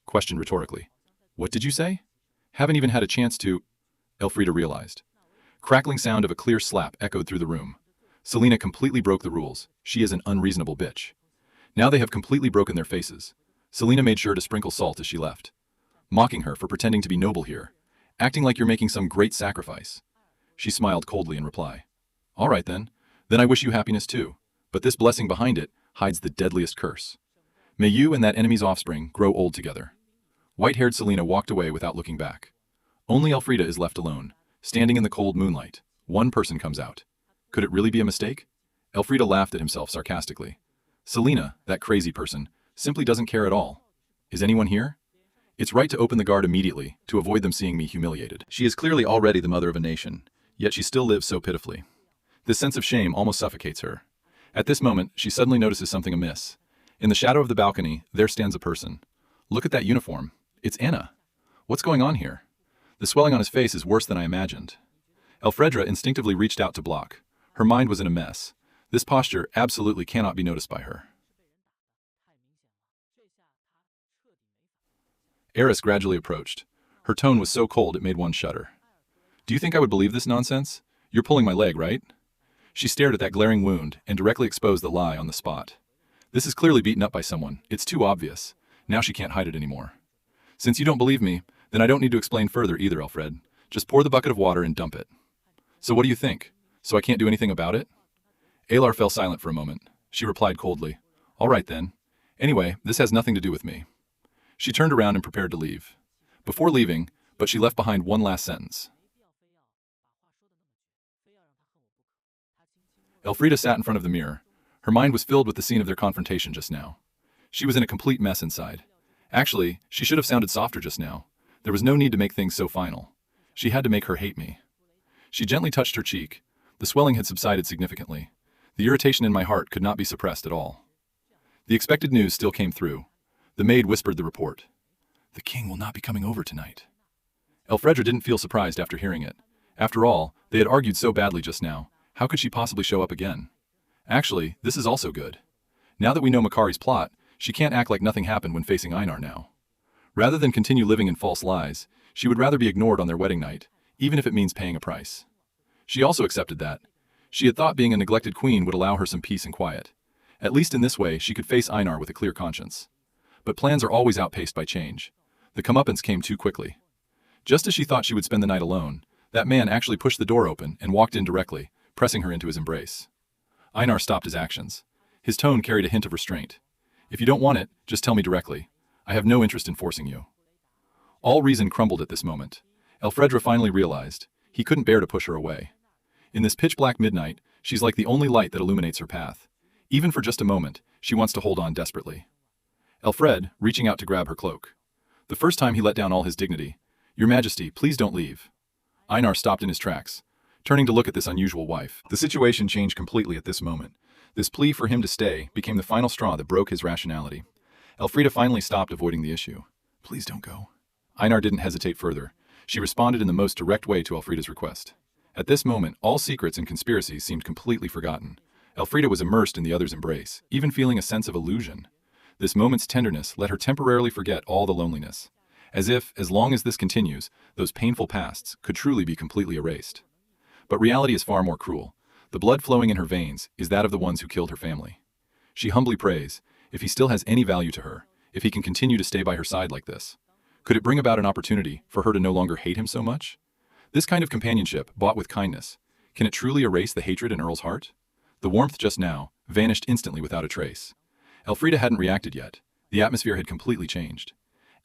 Questioned rhetorically. What did you say? Haven't even had a chance to... Elfrida realized. Crackling sound of a clear slap echoed through the room. Selena completely broke the rules. She is an unreasonable bitch. Now they have completely broken their faces. Selena made sure to sprinkle salt as she left. Mocking her for pretending to be noble here. Acting like you're making some great sacrifice. She smiled coldly in reply. All right then. Then I wish you happiness too. But this blessing behind it hides the deadliest curse. May you and that enemy's offspring grow old together. White-haired Selena walked away without looking back. Only Elfrida is left alone, standing in the cold moonlight. One person comes out. Could it really be a mistake? Elfrida laughed at himself sarcastically. Selena, that crazy person, simply doesn't care at all. Is anyone here? It's right to open the guard immediately, to avoid them seeing me humiliated. She is clearly already the mother of a nation, yet she still lives so pitifully. This sense of shame almost suffocates her. At this moment, she suddenly notices something amiss. In the shadow of the balcony, there stands a person. Look at that uniform. It's Anna. What's going on here? The swelling on his face is worse than I imagined. Elfrida instinctively reached out to block. Her mind was in a mess. This posture absolutely cannot be noticed by her. Eris gradually approached. Her tone was so cold it made one shudder. Do you think I would believe this nonsense? You're pulling my leg, right? She stared at that glaring wound and directly exposed the lie on the spot. This is clearly beaten up by someone. It's too obvious. Now she can't hide it anymore. Since you don't believe me, then I don't need to explain further either, Alfred. Just pour the bucket of water and dump it. So what do you think? So I can't do anything about it? Alar fell silent for a moment. She replied coldly. All right then. Anyway, this has nothing to do with me. She turned around and prepared to leave. Before leaving, but she left behind one last sentence. Elfrida sat in front of the mirror. Her mind was filled with the scene of their confrontation just now. She was in a complete mess inside. Actually, she should have sounded softer just now. There was no need to make things so final. She had to make her hate me. She gently touched her cheek. The swelling had subsided significantly. The irritation in my heart could not be suppressed at all. The expected news still came through. The maid whispered the report. The king will not be coming over tonight. Elfrida didn't feel surprised after hearing it. After all, they had argued so badly just now. How could she possibly show up again? Actually, this is also good. Now that we know Makari's plot, she can't act like nothing happened when facing Einar now. Rather than continue living in false lies, she would rather be ignored on their wedding night, even if it means paying a price. She also accepted that. She had thought being a neglected queen would allow her some peace and quiet. At least in this way, she could face Einar with a clear conscience. But plans are always outpaced by change. The comeuppance came too quickly. Just as she thought she would spend the night alone, That man actually pushed the door open and walked in directly, pressing her into his embrace. Einar stopped his actions. His tone carried a hint of restraint. If you don't want it, just tell me directly. I have no interest in forcing you. All reason crumbled at this moment. Elfredra finally realized he couldn't bear to push her away. In this pitch-black midnight, she's like the only light that illuminates her path. Even for just a moment, she wants to hold on desperately. Elfred, reaching out to grab her cloak. The first time he let down all his dignity. Your Majesty, please don't leave. Einar stopped in his tracks, turning to look at this unusual wife. The situation changed completely at this moment. This plea for him to stay became the final straw that broke his rationality. Elfrida finally stopped avoiding the issue. Please don't go. Einar didn't hesitate further. She responded in the most direct way to Elfrida's request. At this moment, all secrets and conspiracies seemed completely forgotten. Elfrida was immersed in the other's embrace, even feeling a sense of illusion. This moment's tenderness let her temporarily forget all the loneliness. As if, as long as this continues, those painful pasts could truly be completely erased. But reality is far more cruel. The blood flowing in her veins is that of the ones who killed her family. She humbly prays, if he still has any value to her, if he can continue to stay by her side like this. Could it bring about an opportunity for her to no longer hate him so much? This kind of companionship, bought with kindness, can it truly erase the hatred in Earl's heart? The warmth just now vanished instantly without a trace. Elfrida hadn't reacted yet. The atmosphere had completely changed.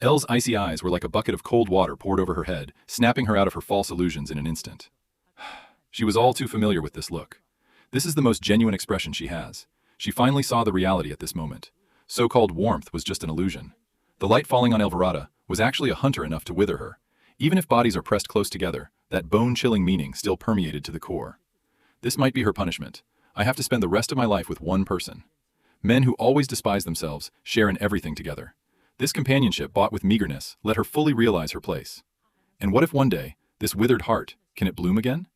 Elle's icy eyes were like a bucket of cold water poured over her head, snapping her out of her false illusions in an instant. She was all too familiar with this look. This is the most genuine expression she has. She finally saw the reality at this moment. So-called warmth was just an illusion. The light falling on Elverada was actually a hunter enough to wither her. Even if bodies are pressed close together, that bone-chilling meaning still permeated to the core. This might be her punishment. I have to spend the rest of my life with one person. Men who always despise themselves share in everything together. This companionship bought with meagerness let her fully realize her place. And what if one day, this withered heart, can it bloom again?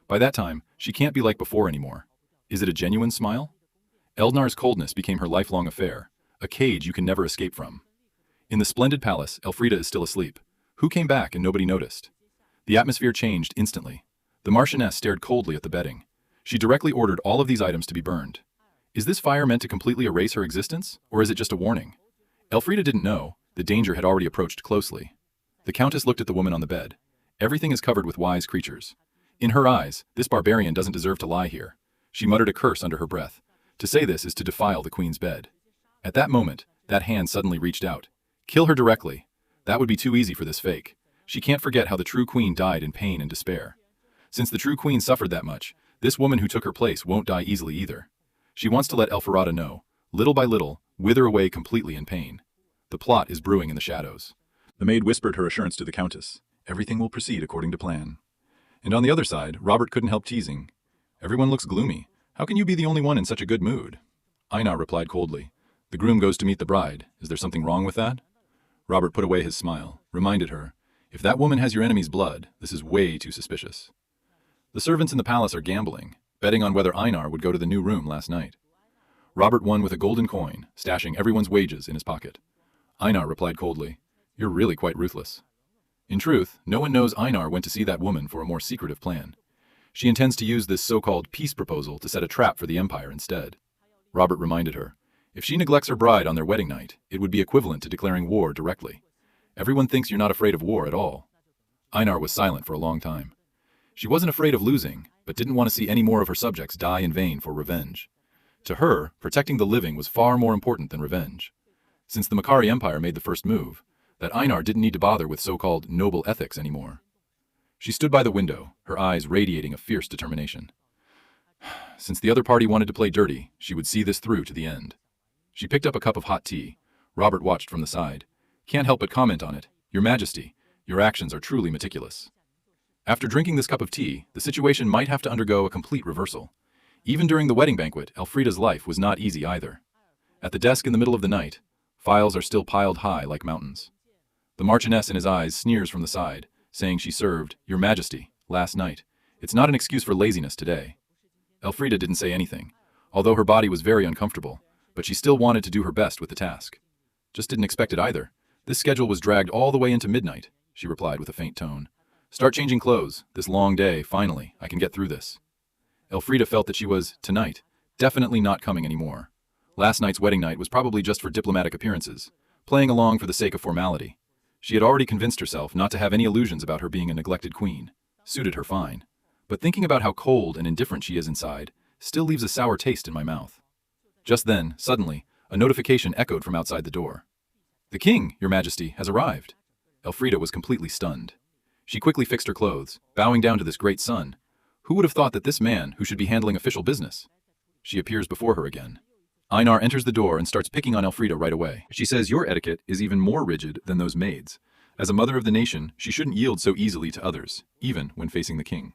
By that time, she can't be like before anymore. Is it a genuine smile? Eldnar's coldness became her lifelong affair, a cage you can never escape from. In the splendid palace, Elfrida is still asleep. Who came back and nobody noticed? The atmosphere changed instantly. The Marchioness stared coldly at the bedding. She directly ordered all of these items to be burned. Is this fire meant to completely erase her existence, or is it just a warning? Elfrida didn't know. The danger had already approached closely. The Countess looked at the woman on the bed. Everything is covered with wise creatures. In her eyes, this barbarian doesn't deserve to lie here. She muttered a curse under her breath. To say this is to defile the queen's bed. At that moment, that hand suddenly reached out. Kill her directly. That would be too easy for this fake. She can't forget how the true queen died in pain and despair. Since the true queen suffered that much, this woman who took her place won't die easily either. She wants to let Elferada know, little by little, wither away completely in pain. The plot is brewing in the shadows. The maid whispered her assurance to the Countess. Everything will proceed according to plan. And on the other side, Robert couldn't help teasing. Everyone looks gloomy. How can you be the only one in such a good mood? Einar replied coldly. The groom goes to meet the bride. Is there something wrong with that? Robert put away his smile, reminded her, if that woman has your enemy's blood, this is way too suspicious. The servants in the palace are gambling, betting on whether Einar would go to the new room last night. Robert won with a golden coin, stashing everyone's wages in his pocket. Einar replied coldly, you're really quite ruthless. In truth, no one knows Einar went to see that woman for a more secretive plan. She intends to use this so-called peace proposal to set a trap for the Empire instead. Robert reminded her, if she neglects her bride on their wedding night, it would be equivalent to declaring war directly. Everyone thinks you're not afraid of war at all. Einar was silent for a long time. She wasn't afraid of losing, but didn't want to see any more of her subjects die in vain for revenge. To her, protecting the living was far more important than revenge. Since the Makari Empire made the first move, that Einar didn't need to bother with so-called noble ethics anymore. She stood by the window, her eyes radiating a fierce determination. Since the other party wanted to play dirty, she would see this through to the end. She picked up a cup of hot tea. Robert watched from the side. Can't help but comment on it. Your Majesty, your actions are truly meticulous. After drinking this cup of tea, the situation might have to undergo a complete reversal. Even during the wedding banquet, Elfrida's life was not easy either. At the desk in the middle of the night, files are still piled high like mountains. The Marchioness in his eyes sneers from the side, saying she served, Your Majesty, last night. It's not an excuse for laziness today. Elfrida didn't say anything, although her body was very uncomfortable, but she still wanted to do her best with the task. Just didn't expect it either. This schedule was dragged all the way into midnight, she replied with a faint tone. Start changing clothes. This long day, finally, I can get through this. Elfrida felt that she was, tonight, definitely not coming anymore. Last night's wedding night was probably just for diplomatic appearances, playing along for the sake of formality. She had already convinced herself not to have any illusions about her being a neglected queen. suited her fine. But thinking about how cold and indifferent she is inside still leaves a sour taste in my mouth. Just then, suddenly, a notification echoed from outside the door. "The king, your majesty, has arrived." Elfrida was completely stunned. She quickly fixed her clothes, bowing down to this great son. Who would have thought that this man, who should be handling official business? She appears before her again. Einar enters the door and starts picking on Elfrida right away. She says your etiquette is even more rigid than those maids. As a mother of the nation, she shouldn't yield so easily to others, even when facing the king.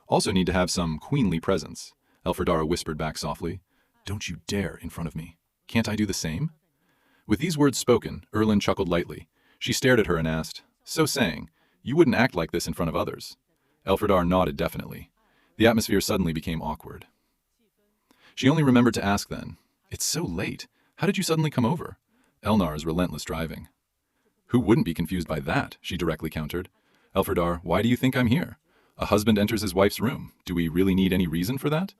Also need to have some queenly presence. Elfridara whispered back softly. "Don't you dare in front of me. Can't I do the same?" With these words spoken, Erlin chuckled lightly. She stared at her and asked, "So saying, you wouldn't act like this in front of others?" Elfridar nodded definitely. The atmosphere suddenly became awkward. She only remembered to ask then, "It's so late. How did you suddenly come over?" Elnar's relentless driving. "Who wouldn't be confused by that?" she directly countered. "Elfridar, why do you think I'm here? A husband enters his wife's room. Do we really need any reason for that?"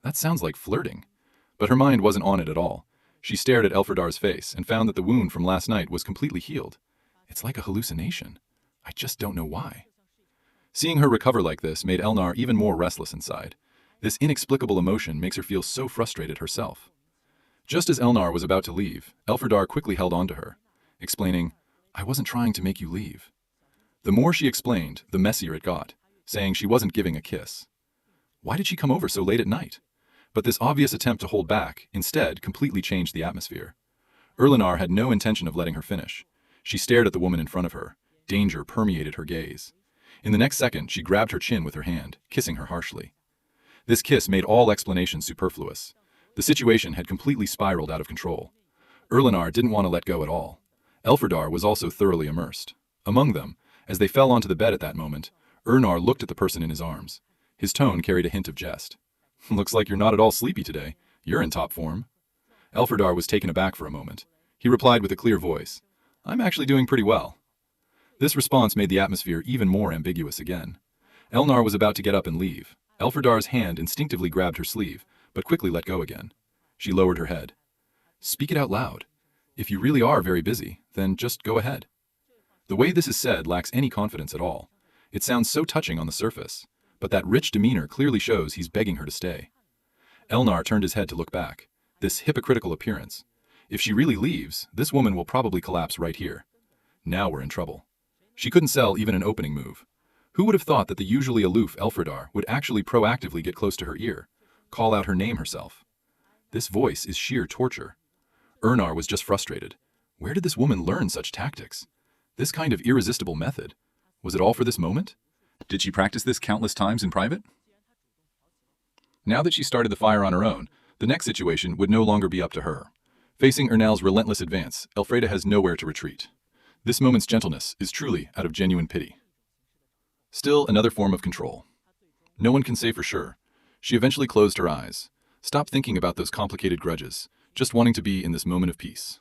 That sounds like flirting. But her mind wasn't on it at all. She stared at Elfridar's face and found that the wound from last night was completely healed. It's like a hallucination. I just don't know why. Seeing her recover like this made Elnar even more restless inside. This inexplicable emotion makes her feel so frustrated herself. Just as Elnar was about to leave, Elfridar quickly held on to her, explaining, "I wasn't trying to make you leave." The more she explained, the messier it got, saying she wasn't giving a kiss. Why did she come over so late at night? But this obvious attempt to hold back, instead, completely changed the atmosphere. Erlinar had no intention of letting her finish. She stared at the woman in front of her. Danger permeated her gaze. In the next second, she grabbed her chin with her hand, kissing her harshly. This kiss made all explanation superfluous. The situation had completely spiraled out of control. Erlinar didn't want to let go at all. Elfridar was also thoroughly immersed. Among them, as they fell onto the bed at that moment, Ernar looked at the person in his arms. His tone carried a hint of jest. "Looks like you're not at all sleepy today. You're in top form." Elfridar was taken aback for a moment. He replied with a clear voice, "I'm actually doing pretty well." This response made the atmosphere even more ambiguous again. Elnar was about to get up and leave. Elfridar's hand instinctively grabbed her sleeve, but quickly let go again. She lowered her head. "Speak it out loud. If you really are very busy, then just go ahead." The way this is said lacks any confidence at all. It sounds so touching on the surface, but that rich demeanor clearly shows he's begging her to stay. Elnar turned his head to look back. This hypocritical appearance. If she really leaves, this woman will probably collapse right here. Now we're in trouble. She couldn't sell even an opening move. Who would have thought that the usually aloof Elfridar would actually proactively get close to her ear, call out her name herself? This voice is sheer torture. Ernar was just frustrated. Where did this woman learn such tactics? This kind of irresistible method? Was it all for this moment? Did she practice this countless times in private? Now that she started the fire on her own, the next situation would no longer be up to her. Facing Ernal's relentless advance, Elfrida has nowhere to retreat. This moment's gentleness is truly out of genuine pity. Still another form of control. No one can say for sure. She eventually closed her eyes. Stop thinking about those complicated grudges, just wanting to be in this moment of peace.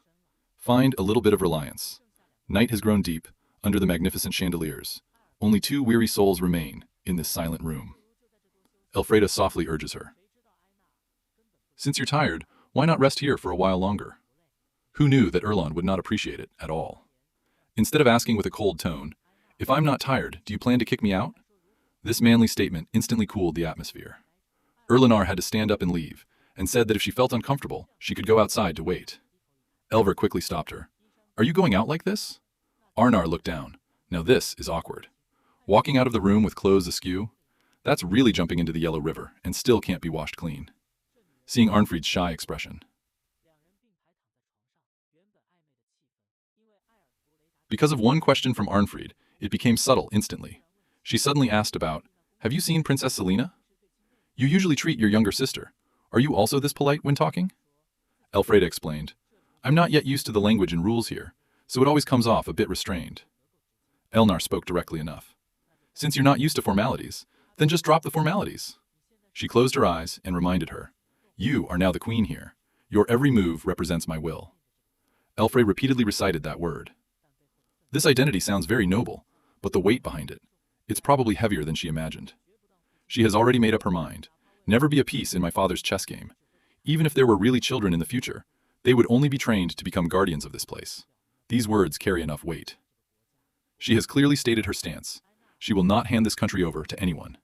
Find a little bit of reliance. Night has grown deep, under the magnificent chandeliers. Only 2 weary souls remain in this silent room. Elfrida softly urges her. "Since you're tired, why not rest here for a while longer?" Who knew that Erlon would not appreciate it at all? Instead of asking with a cold tone, "If I'm not tired, do you plan to kick me out?" This manly statement instantly cooled the atmosphere. Erlinar had to stand up and leave, and said that if she felt uncomfortable, she could go outside to wait. Elver quickly stopped her. "Are you going out like this?" Arnar looked down. Now this is awkward. Walking out of the room with clothes askew? That's really jumping into the Yellow River, and still can't be washed clean. Seeing Arnfried's shy expression. Because of one question from Arnfried, it became subtle instantly. She suddenly asked about, "Have you seen Princess Selena? You usually treat your younger sister. Are you also this polite when talking?" Elfreda explained, "I'm not yet used to the language and rules here, so it always comes off a bit restrained." Elnar spoke directly enough. "Since you're not used to formalities, then just drop the formalities." She closed her eyes and reminded her, "You are now the queen here. Your every move represents my will." Elfrey repeatedly recited that word. This identity sounds very noble, but the weight behind it, it's probably heavier than she imagined. She has already made up her mind. Never be a piece in my father's chess game. Even if there were really children in the future, they would only be trained to become guardians of this place. These words carry enough weight. She has clearly stated her stance. She will not hand this country over to anyone.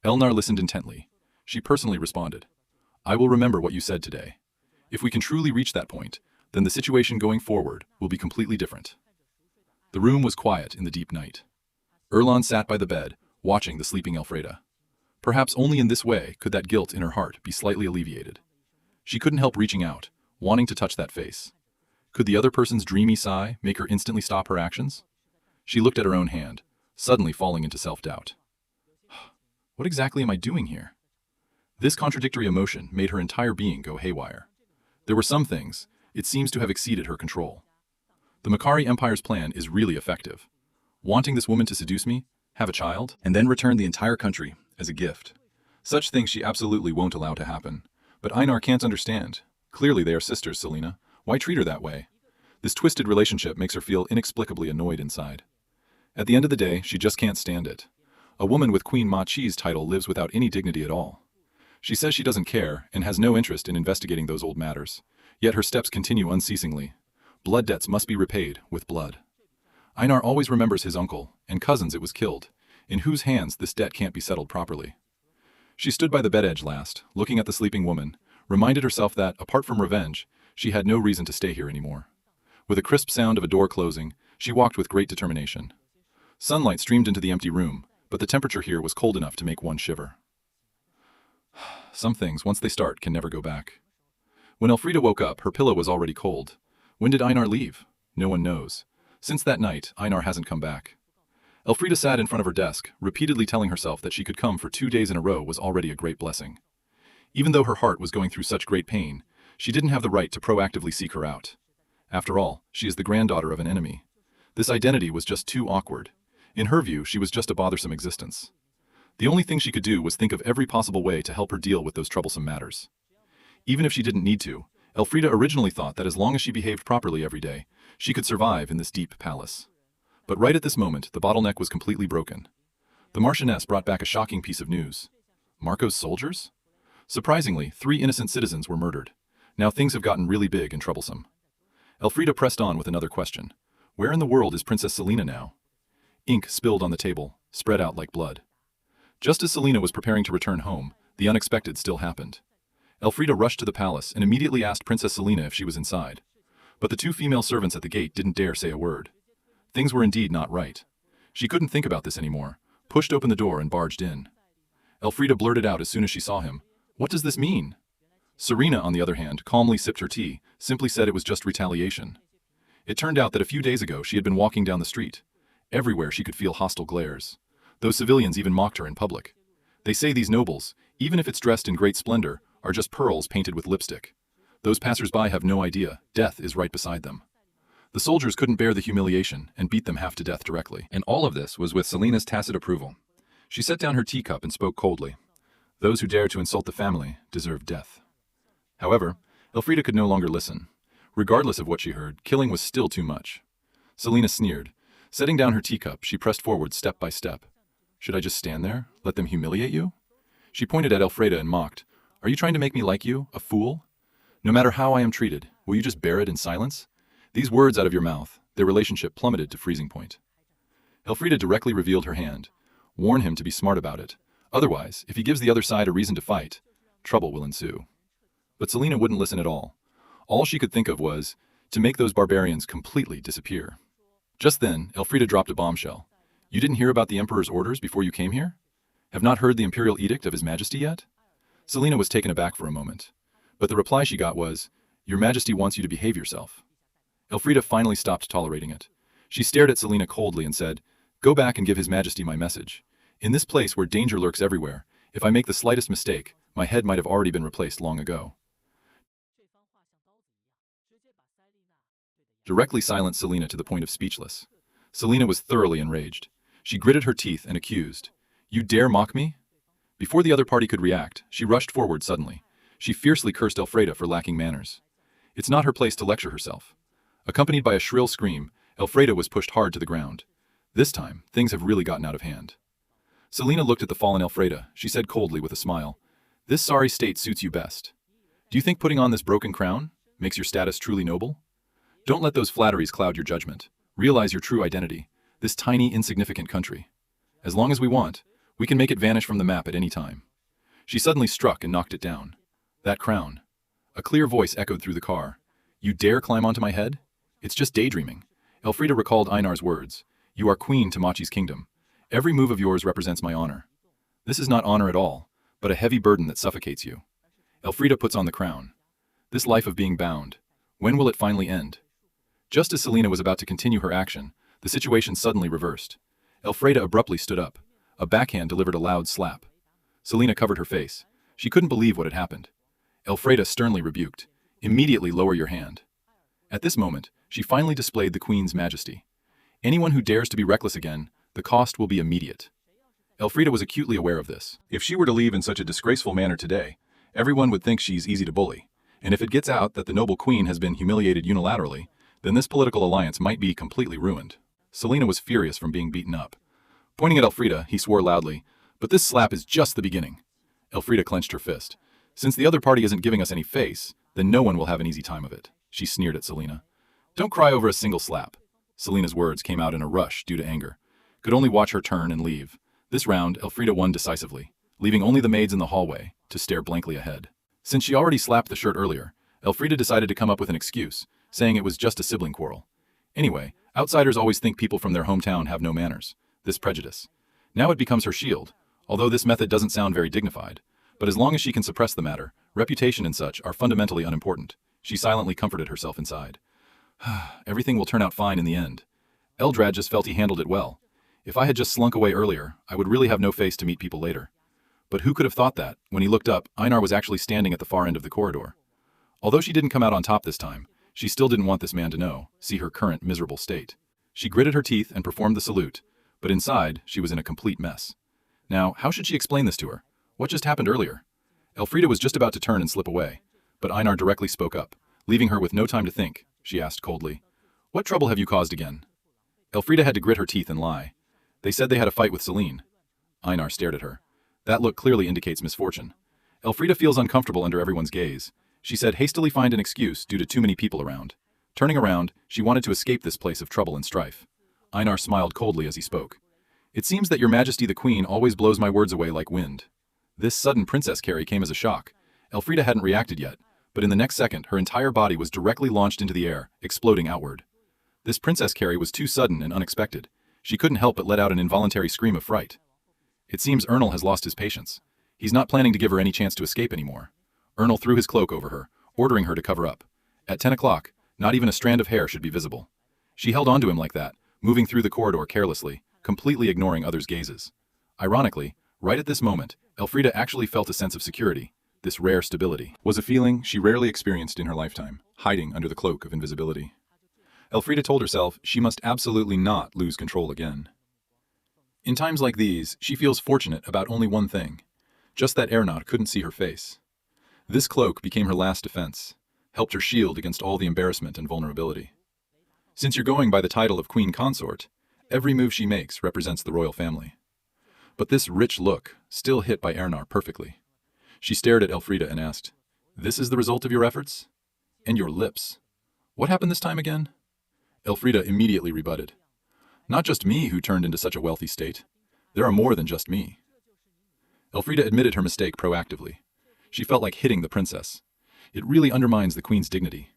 Elnar listened intently. She personally responded, I will remember what you said today. If we can truly reach that point, then the situation going forward will be completely different. The room was quiet in the deep night. Erlan sat by the bed, watching the sleeping Elfrida. Perhaps only in this way could that guilt in her heart be slightly alleviated. She couldn't help reaching out, wanting to touch that face. Could the other person's dreamy sigh make her instantly stop her actions? She looked at her own hand, suddenly falling into self-doubt. What exactly am I doing here? This contradictory emotion made her entire being go haywire. There were some things, it seems to have exceeded her control. The Makari Empire's plan is really effective. Wanting this woman to seduce me, have a child, and then return the entire country as a gift. Such things she absolutely won't allow to happen. But Einar can't understand. Clearly they are sisters, Selena. Why treat her that way? This twisted relationship makes her feel inexplicably annoyed inside. At the end of the day, she just can't stand it. A woman with Queen Ma Chi's title lives without any dignity at all. She says she doesn't care and has no interest in investigating those old matters. Yet her steps continue unceasingly. Blood debts must be repaid with blood. Einar always remembers his uncle and cousins it was killed, in whose hands this debt can't be settled properly. She stood by the bed edge last, looking at the sleeping woman, reminded herself that, apart from revenge, she had no reason to stay here anymore. With a crisp sound of a door closing, she walked with great determination. Sunlight streamed into the empty room, but the temperature here was cold enough to make one shiver. Some things, once they start, can never go back. When Elfrida woke up, her pillow was already cold. When did Einar leave? No one knows. Since that night, Einar hasn't come back. Elfrida sat in front of her desk, repeatedly telling herself that she could come for 2 days in a row was already a great blessing. Even though her heart was going through such great pain, she didn't have the right to proactively seek her out. After all, she is the granddaughter of an enemy. This identity was just too awkward. In her view, she was just a bothersome existence. The only thing she could do was think of every possible way to help her deal with those troublesome matters. Even if she didn't need to, Elfrida originally thought that as long as she behaved properly every day, she could survive in this deep palace. But right at this moment, the bottleneck was completely broken. The Marchioness brought back a shocking piece of news. Marco's soldiers? Surprisingly, 3 innocent citizens were murdered. Now things have gotten really big and troublesome. Elfrida pressed on with another question. Where in the world is Princess Selena now? Ink spilled on the table, spread out like blood. Just as Selena was preparing to return home, the unexpected still happened. Elfrida rushed to the palace and immediately asked Princess Selena if she was inside. But the 2 female servants at the gate didn't dare say a word. Things were indeed not right. She couldn't think about this anymore, pushed open the door and barged in. Elfrida blurted out as soon as she saw him, "What does this mean?" Serena, on the other hand, calmly sipped her tea, simply said it was just retaliation. It turned out that a few days ago she had been walking down the street. Everywhere she could feel hostile glares. Those civilians even mocked her in public. They say these nobles, even if it's dressed in great splendor, are just pearls painted with lipstick. Those passers-by have no idea, death is right beside them. The soldiers couldn't bear the humiliation and beat them half to death directly. And all of this was with Selena's tacit approval. She set down her teacup and spoke coldly. Those who dare to insult the family deserve death. However, Elfrida could no longer listen. Regardless of what she heard, killing was still too much. Selena sneered. Setting down her teacup, she pressed forward step by step. Should I just stand there? Let them humiliate you? She pointed at Elfrida and mocked. Are you trying to make me like you, a fool? No matter how I am treated, will you just bear it in silence? These words out of your mouth, their relationship plummeted to freezing point. Elfrida directly revealed her hand. Warn him to be smart about it. Otherwise, if he gives the other side a reason to fight, trouble will ensue. But Selena wouldn't listen at all. All she could think of was to make those barbarians completely disappear. Just then, Elfrida dropped a bombshell. You didn't hear about the Emperor's orders before you came here? Have not heard the imperial edict of His Majesty yet? Selena was taken aback for a moment. But the reply she got was, Your Majesty wants you to behave yourself. Elfrida finally stopped tolerating it. She stared at Selena coldly and said, Go back and give His Majesty my message. In this place where danger lurks everywhere, if I make the slightest mistake, my head might have already been replaced long ago. Directly silenced Selena to the point of speechless. Selena was thoroughly enraged. She gritted her teeth and accused, You dare mock me? Before the other party could react, she rushed forward suddenly. She fiercely cursed Elfrida for lacking manners. It's not her place to lecture herself. Accompanied by a shrill scream, Elfrida was pushed hard to the ground. This time, things have really gotten out of hand. Selena looked at the fallen Elfrida. She said coldly with a smile, This sorry state suits you best. Do you think putting on this broken crown makes your status truly noble? Don't let those flatteries cloud your judgment. Realize your true identity, this tiny, insignificant country. As long as we want, we can make it vanish from the map at any time. She suddenly struck and knocked it down. That crown. A clear voice echoed through the car. You dare climb onto my head? It's just daydreaming. Elfrida recalled Einar's words. You are queen to Machi's kingdom. Every move of yours represents my honor. This is not honor at all, but a heavy burden that suffocates you. Elfrida puts on the crown. This life of being bound. When will it finally end? Just as Selena was about to continue her action, the situation suddenly reversed. Elfrida abruptly stood up. A backhand delivered a loud slap. Selena covered her face. She couldn't believe what had happened. Elfrida sternly rebuked. Immediately lower your hand. At this moment, she finally displayed the queen's majesty. Anyone who dares to be reckless again, the cost will be immediate. Elfrida was acutely aware of this. If she were to leave in such a disgraceful manner today, everyone would think she's easy to bully. And if it gets out that the noble queen has been humiliated unilaterally, then this political alliance might be completely ruined. Selena was furious from being beaten up. Pointing at Elfrida, he swore loudly, but this slap is just the beginning. Elfrida clenched her fist. Since the other party isn't giving us any face, then no one will have an easy time of it. She sneered at Selena. Don't cry over a single slap. Selena's words came out in a rush due to anger. Could only watch her turn and leave. This round, Elfrida won decisively, leaving only the maids in the hallway to stare blankly ahead. Since she already slapped the shirt earlier, Elfrida decided to come up with an excuse, saying it was just a sibling quarrel. Anyway, outsiders always think people from their hometown have no manners. This prejudice. Now it becomes her shield, although this method doesn't sound very dignified. But as long as she can suppress the matter, reputation and such are fundamentally unimportant. She silently comforted herself inside. Everything will turn out fine in the end. Eldrad just felt he handled it well. If I had just slunk away earlier, I would really have no face to meet people later. But who could have thought that, when he looked up, Einar was actually standing at the far end of the corridor. Although she didn't come out on top this time, she still didn't want this man to know, see her current miserable state. She gritted her teeth and performed the salute, but inside, she was in a complete mess. Now, how should she explain this to her? What just happened earlier? Elfrida was just about to turn and slip away, but Einar directly spoke up. Leaving her with no time to think, she asked coldly, What trouble have you caused again? Elfrida had to grit her teeth and lie. They said they had a fight with Selene. Einar stared at her. That look clearly indicates misfortune. Elfrida feels uncomfortable under everyone's gaze. She said hastily find an excuse due to too many people around. Turning around, she wanted to escape this place of trouble and strife. Einar smiled coldly as he spoke. It seems that your majesty the queen always blows my words away like wind. This sudden princess carry came as a shock. Elfrida hadn't reacted yet, but in the next second her entire body was directly launched into the air, exploding outward. This princess carry was too sudden and unexpected. She couldn't help but let out an involuntary scream of fright. It seems Ernal has lost his patience. He's not planning to give her any chance to escape anymore. Ernal threw his cloak over her, ordering her to cover up. At 10 o'clock, not even a strand of hair should be visible. She held onto him like that, moving through the corridor carelessly, completely ignoring others' gazes. Ironically, right at this moment, Elfrida actually felt a sense of security. This rare stability was a feeling she rarely experienced in her lifetime, hiding under the cloak of invisibility. Elfrida told herself she must absolutely not lose control again. In times like these, she feels fortunate about only one thing, just that Ernad couldn't see her face. This cloak became her last defense, helped her shield against all the embarrassment and vulnerability. Since you're going by the title of Queen Consort, every move she makes represents the royal family. But this rich look still hit by Ernar perfectly. She stared at Elfrida and asked, This is the result of your efforts? And your lips. What happened this time again? Elfrida immediately rebutted. Not just me who turned into such a wealthy state. There are more than just me. Elfrida admitted her mistake proactively. She felt like hitting the princess. It really undermines the queen's dignity.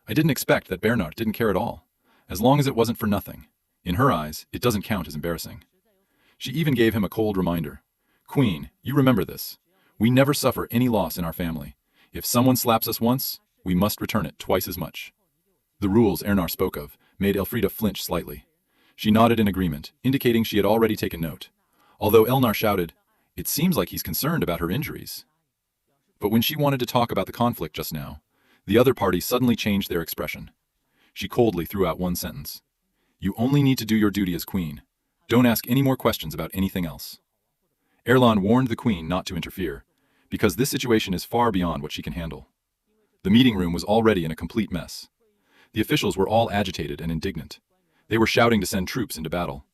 I didn't expect that Bernard didn't care at all, as long as it wasn't for nothing. In her eyes, it doesn't count as embarrassing. She even gave him a cold reminder. Queen, you remember this. We never suffer any loss in our family. If someone slaps us once, we must return it twice as much. The rules Ernar spoke of made Elfrida flinch slightly. She nodded in agreement, indicating she had already taken note. Although Elnar shouted, It seems like he's concerned about her injuries. But when she wanted to talk about the conflict just now, the other party suddenly changed their expression. She coldly threw out one sentence. You only need to do your duty as queen. Don't ask any more questions about anything else. Erlan warned the queen not to interfere, because this situation is far beyond what she can handle. The meeting room was already in a complete mess. The officials were all agitated and indignant. They were shouting to send troops into battle,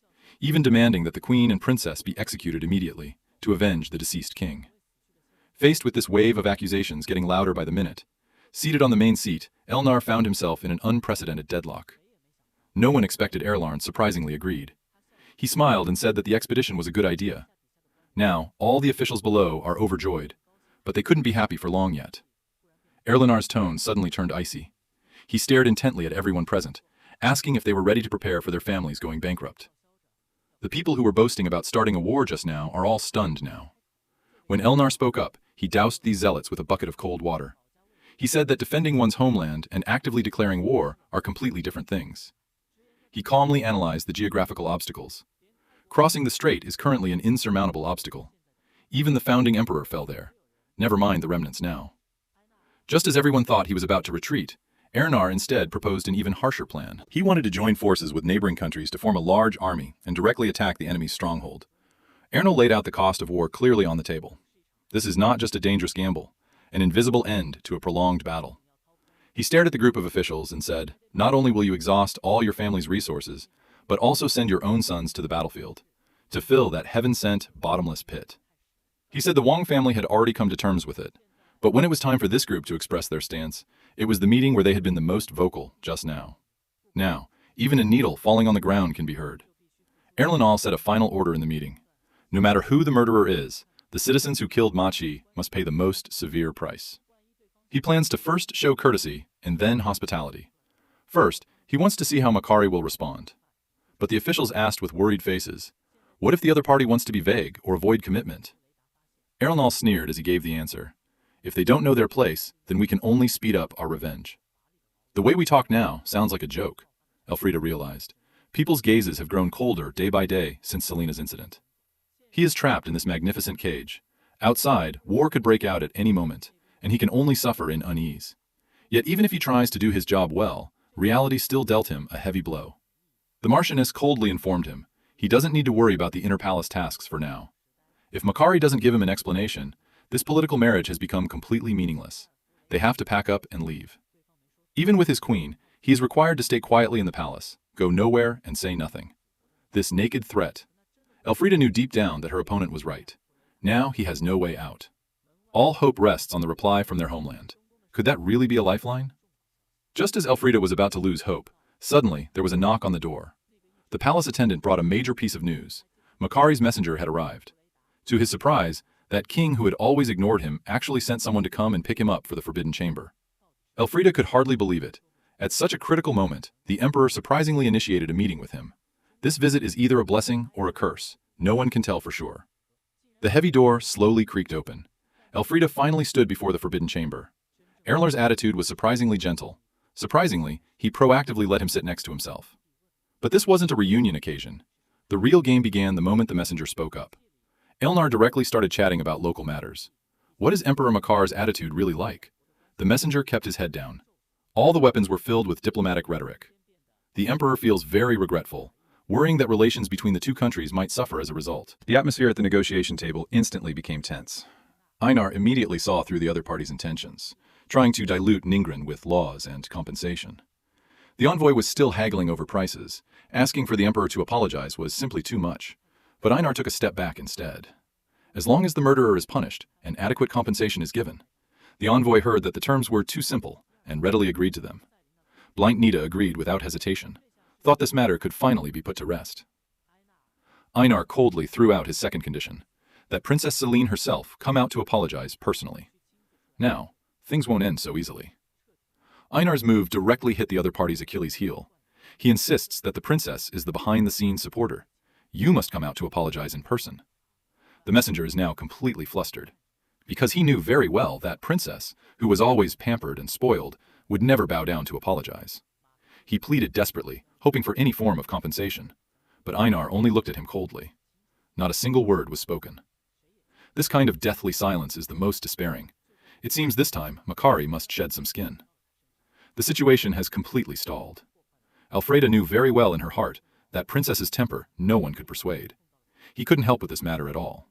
even demanding that the queen and princess be executed immediately to avenge the deceased king. Faced with this wave of accusations getting louder by the minute, seated on the main seat, Elnar found himself in an unprecedented deadlock. No one expected Erlarn surprisingly agreed. He smiled and said that the expedition was a good idea. Now, all the officials below are overjoyed, but they couldn't be happy for long yet. Erlenar's tone suddenly turned icy. He stared intently at everyone present, asking if they were ready to prepare for their families going bankrupt. The people who were boasting about starting a war just now are all stunned now. When Elnar spoke up, he doused these zealots with a bucket of cold water. He said that defending one's homeland and actively declaring war are completely different things. He calmly analyzed the geographical obstacles. Crossing the strait is currently an insurmountable obstacle. Even the founding emperor fell there. Never mind the remnants now. Just as everyone thought he was about to retreat, Ernar instead proposed an even harsher plan. He wanted to join forces with neighboring countries to form a large army and directly attack the enemy's stronghold. Ernar laid out the cost of war clearly on the table. This is not just a dangerous gamble, an invisible end to a prolonged battle. He stared at the group of officials and said, "Not only will you exhaust all your family's resources, but also send your own sons to the battlefield, to fill that heaven-sent, bottomless pit." He said the Wang family had already come to terms with it, but when it was time for this group to express their stance, it was the meeting where they had been the most vocal just now. Now, even a needle falling on the ground can be heard. Erlenal set a final order in the meeting. No matter who the murderer is, the citizens who killed Machi must pay the most severe price. He plans to first show courtesy and then hospitality. First, he wants to see how Makari will respond. But the officials asked with worried faces, "What if the other party wants to be vague or avoid commitment?" Erlenal sneered as he gave the answer. "If they don't know their place, then we can only speed up our revenge." The way we talk now sounds like a joke, Elfrida realized. People's gazes have grown colder day by day since Selena's incident. He is trapped in this magnificent cage. Outside, war could break out at any moment, and he can only suffer in unease. Yet even if he tries to do his job well, reality still dealt him a heavy blow. The Marchioness coldly informed him he doesn't need to worry about the inner palace tasks for now. If Makari doesn't give him an explanation, this political marriage has become completely meaningless. They have to pack up and leave. Even with his queen, he is required to stay quietly in the palace, go nowhere and say nothing. This naked threat. Elfrida knew deep down that her opponent was right. Now he has no way out. All hope rests on the reply from their homeland. Could that really be a lifeline? Just as Elfrida was about to lose hope, suddenly there was a knock on the door. The palace attendant brought a major piece of news. Makari's messenger had arrived. To his surprise, that king who had always ignored him actually sent someone to come and pick him up for the Forbidden Chamber. Elfrida could hardly believe it. At such a critical moment, the emperor surprisingly initiated a meeting with him. This visit is either a blessing or a curse. No one can tell for sure. The heavy door slowly creaked open. Elfrida finally stood before the Forbidden Chamber. Erlenar's attitude was surprisingly gentle. Surprisingly, he proactively let him sit next to himself. But this wasn't a reunion occasion. The real game began the moment the messenger spoke up. Elnar directly started chatting about local matters. What is Emperor Makar's attitude really like? The messenger kept his head down. All the weapons were filled with diplomatic rhetoric. The emperor feels very regretful, worrying that relations between the two countries might suffer as a result. The atmosphere at the negotiation table instantly became tense. Einar immediately saw through the other party's intentions, trying to dilute Ningren with laws and compensation. The envoy was still haggling over prices. Asking for the emperor to apologize was simply too much. But Einar took a step back instead. As long as the murderer is punished and adequate compensation is given. The envoy heard that the terms were too simple and readily agreed to them. Blind Nita agreed without hesitation, thought this matter could finally be put to rest. Einar coldly threw out his second condition, that Princess Selene herself come out to apologize personally. Now, things won't end so easily. Einar's move directly hit the other party's Achilles' heel. He insists that the princess is the behind-the-scenes supporter. You must come out to apologize in person. The messenger is now completely flustered, because he knew very well that princess, who was always pampered and spoiled, would never bow down to apologize. He pleaded desperately, hoping for any form of compensation, but Einar only looked at him coldly. Not a single word was spoken. This kind of deathly silence is the most despairing. It seems this time Makari must shed some skin. The situation has completely stalled. Elfrida knew very well in her heart that princess's temper no one could persuade. He couldn't help with this matter at all.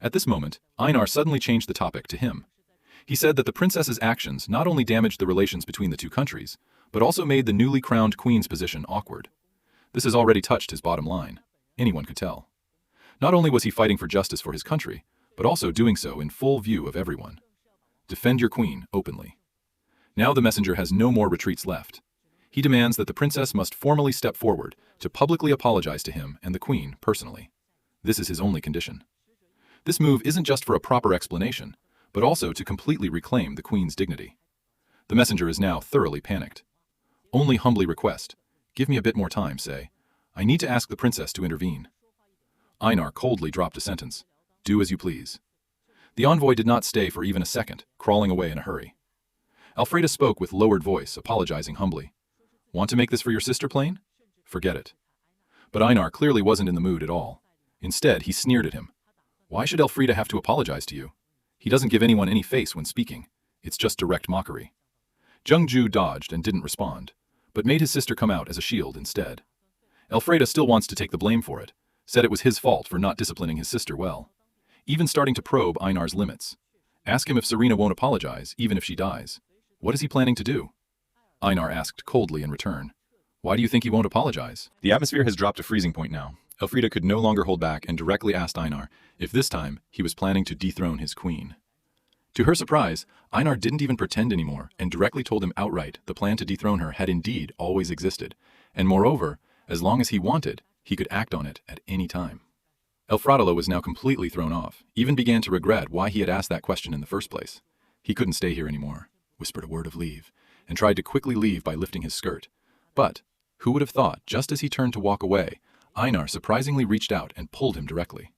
At this moment, Einar suddenly changed the topic to him. He said that the princess's actions not only damaged the relations between the two countries, but also made the newly crowned queen's position awkward. This has already touched his bottom line. Anyone could tell. Not only was he fighting for justice for his country, but also doing so in full view of everyone. Defend your queen openly. Now the messenger has no more retreats left. He demands that the princess must formally step forward to publicly apologize to him and the queen personally. This is his only condition. This move isn't just for a proper explanation, but also to completely reclaim the queen's dignity. The messenger is now thoroughly panicked. Only humbly request, give me a bit more time, say. I need to ask the princess to intervene. Einar coldly dropped a sentence, do as you please. The envoy did not stay for even a second, crawling away in a hurry. Elfrida spoke with lowered voice, apologizing humbly. Want to make this for your sister plain? Forget it. But Einar clearly wasn't in the mood at all. Instead, he sneered at him. Why should Elfrida have to apologize to you? He doesn't give anyone any face when speaking. It's just direct mockery. Jung-ju dodged and didn't respond, but made his sister come out as a shield instead. Elfrida still wants to take the blame for it, said it was his fault for not disciplining his sister well. Even starting to probe Einar's limits. Ask him if Serena won't apologize, even if she dies. What is he planning to do? Einar asked coldly in return. Why do you think he won't apologize? The atmosphere has dropped to freezing point now. Elfrida could no longer hold back and directly asked Einar if this time he was planning to dethrone his queen. To her surprise, Einar didn't even pretend anymore and directly told him outright the plan to dethrone her had indeed always existed, and moreover, as long as he wanted, he could act on it at any time. Elfradalo was now completely thrown off, even began to regret why he had asked that question in the first place. He couldn't stay here anymore, whispered a word of leave, and tried to quickly leave by lifting his skirt. But, who would have thought, just as he turned to walk away, Einar surprisingly reached out and pulled him directly.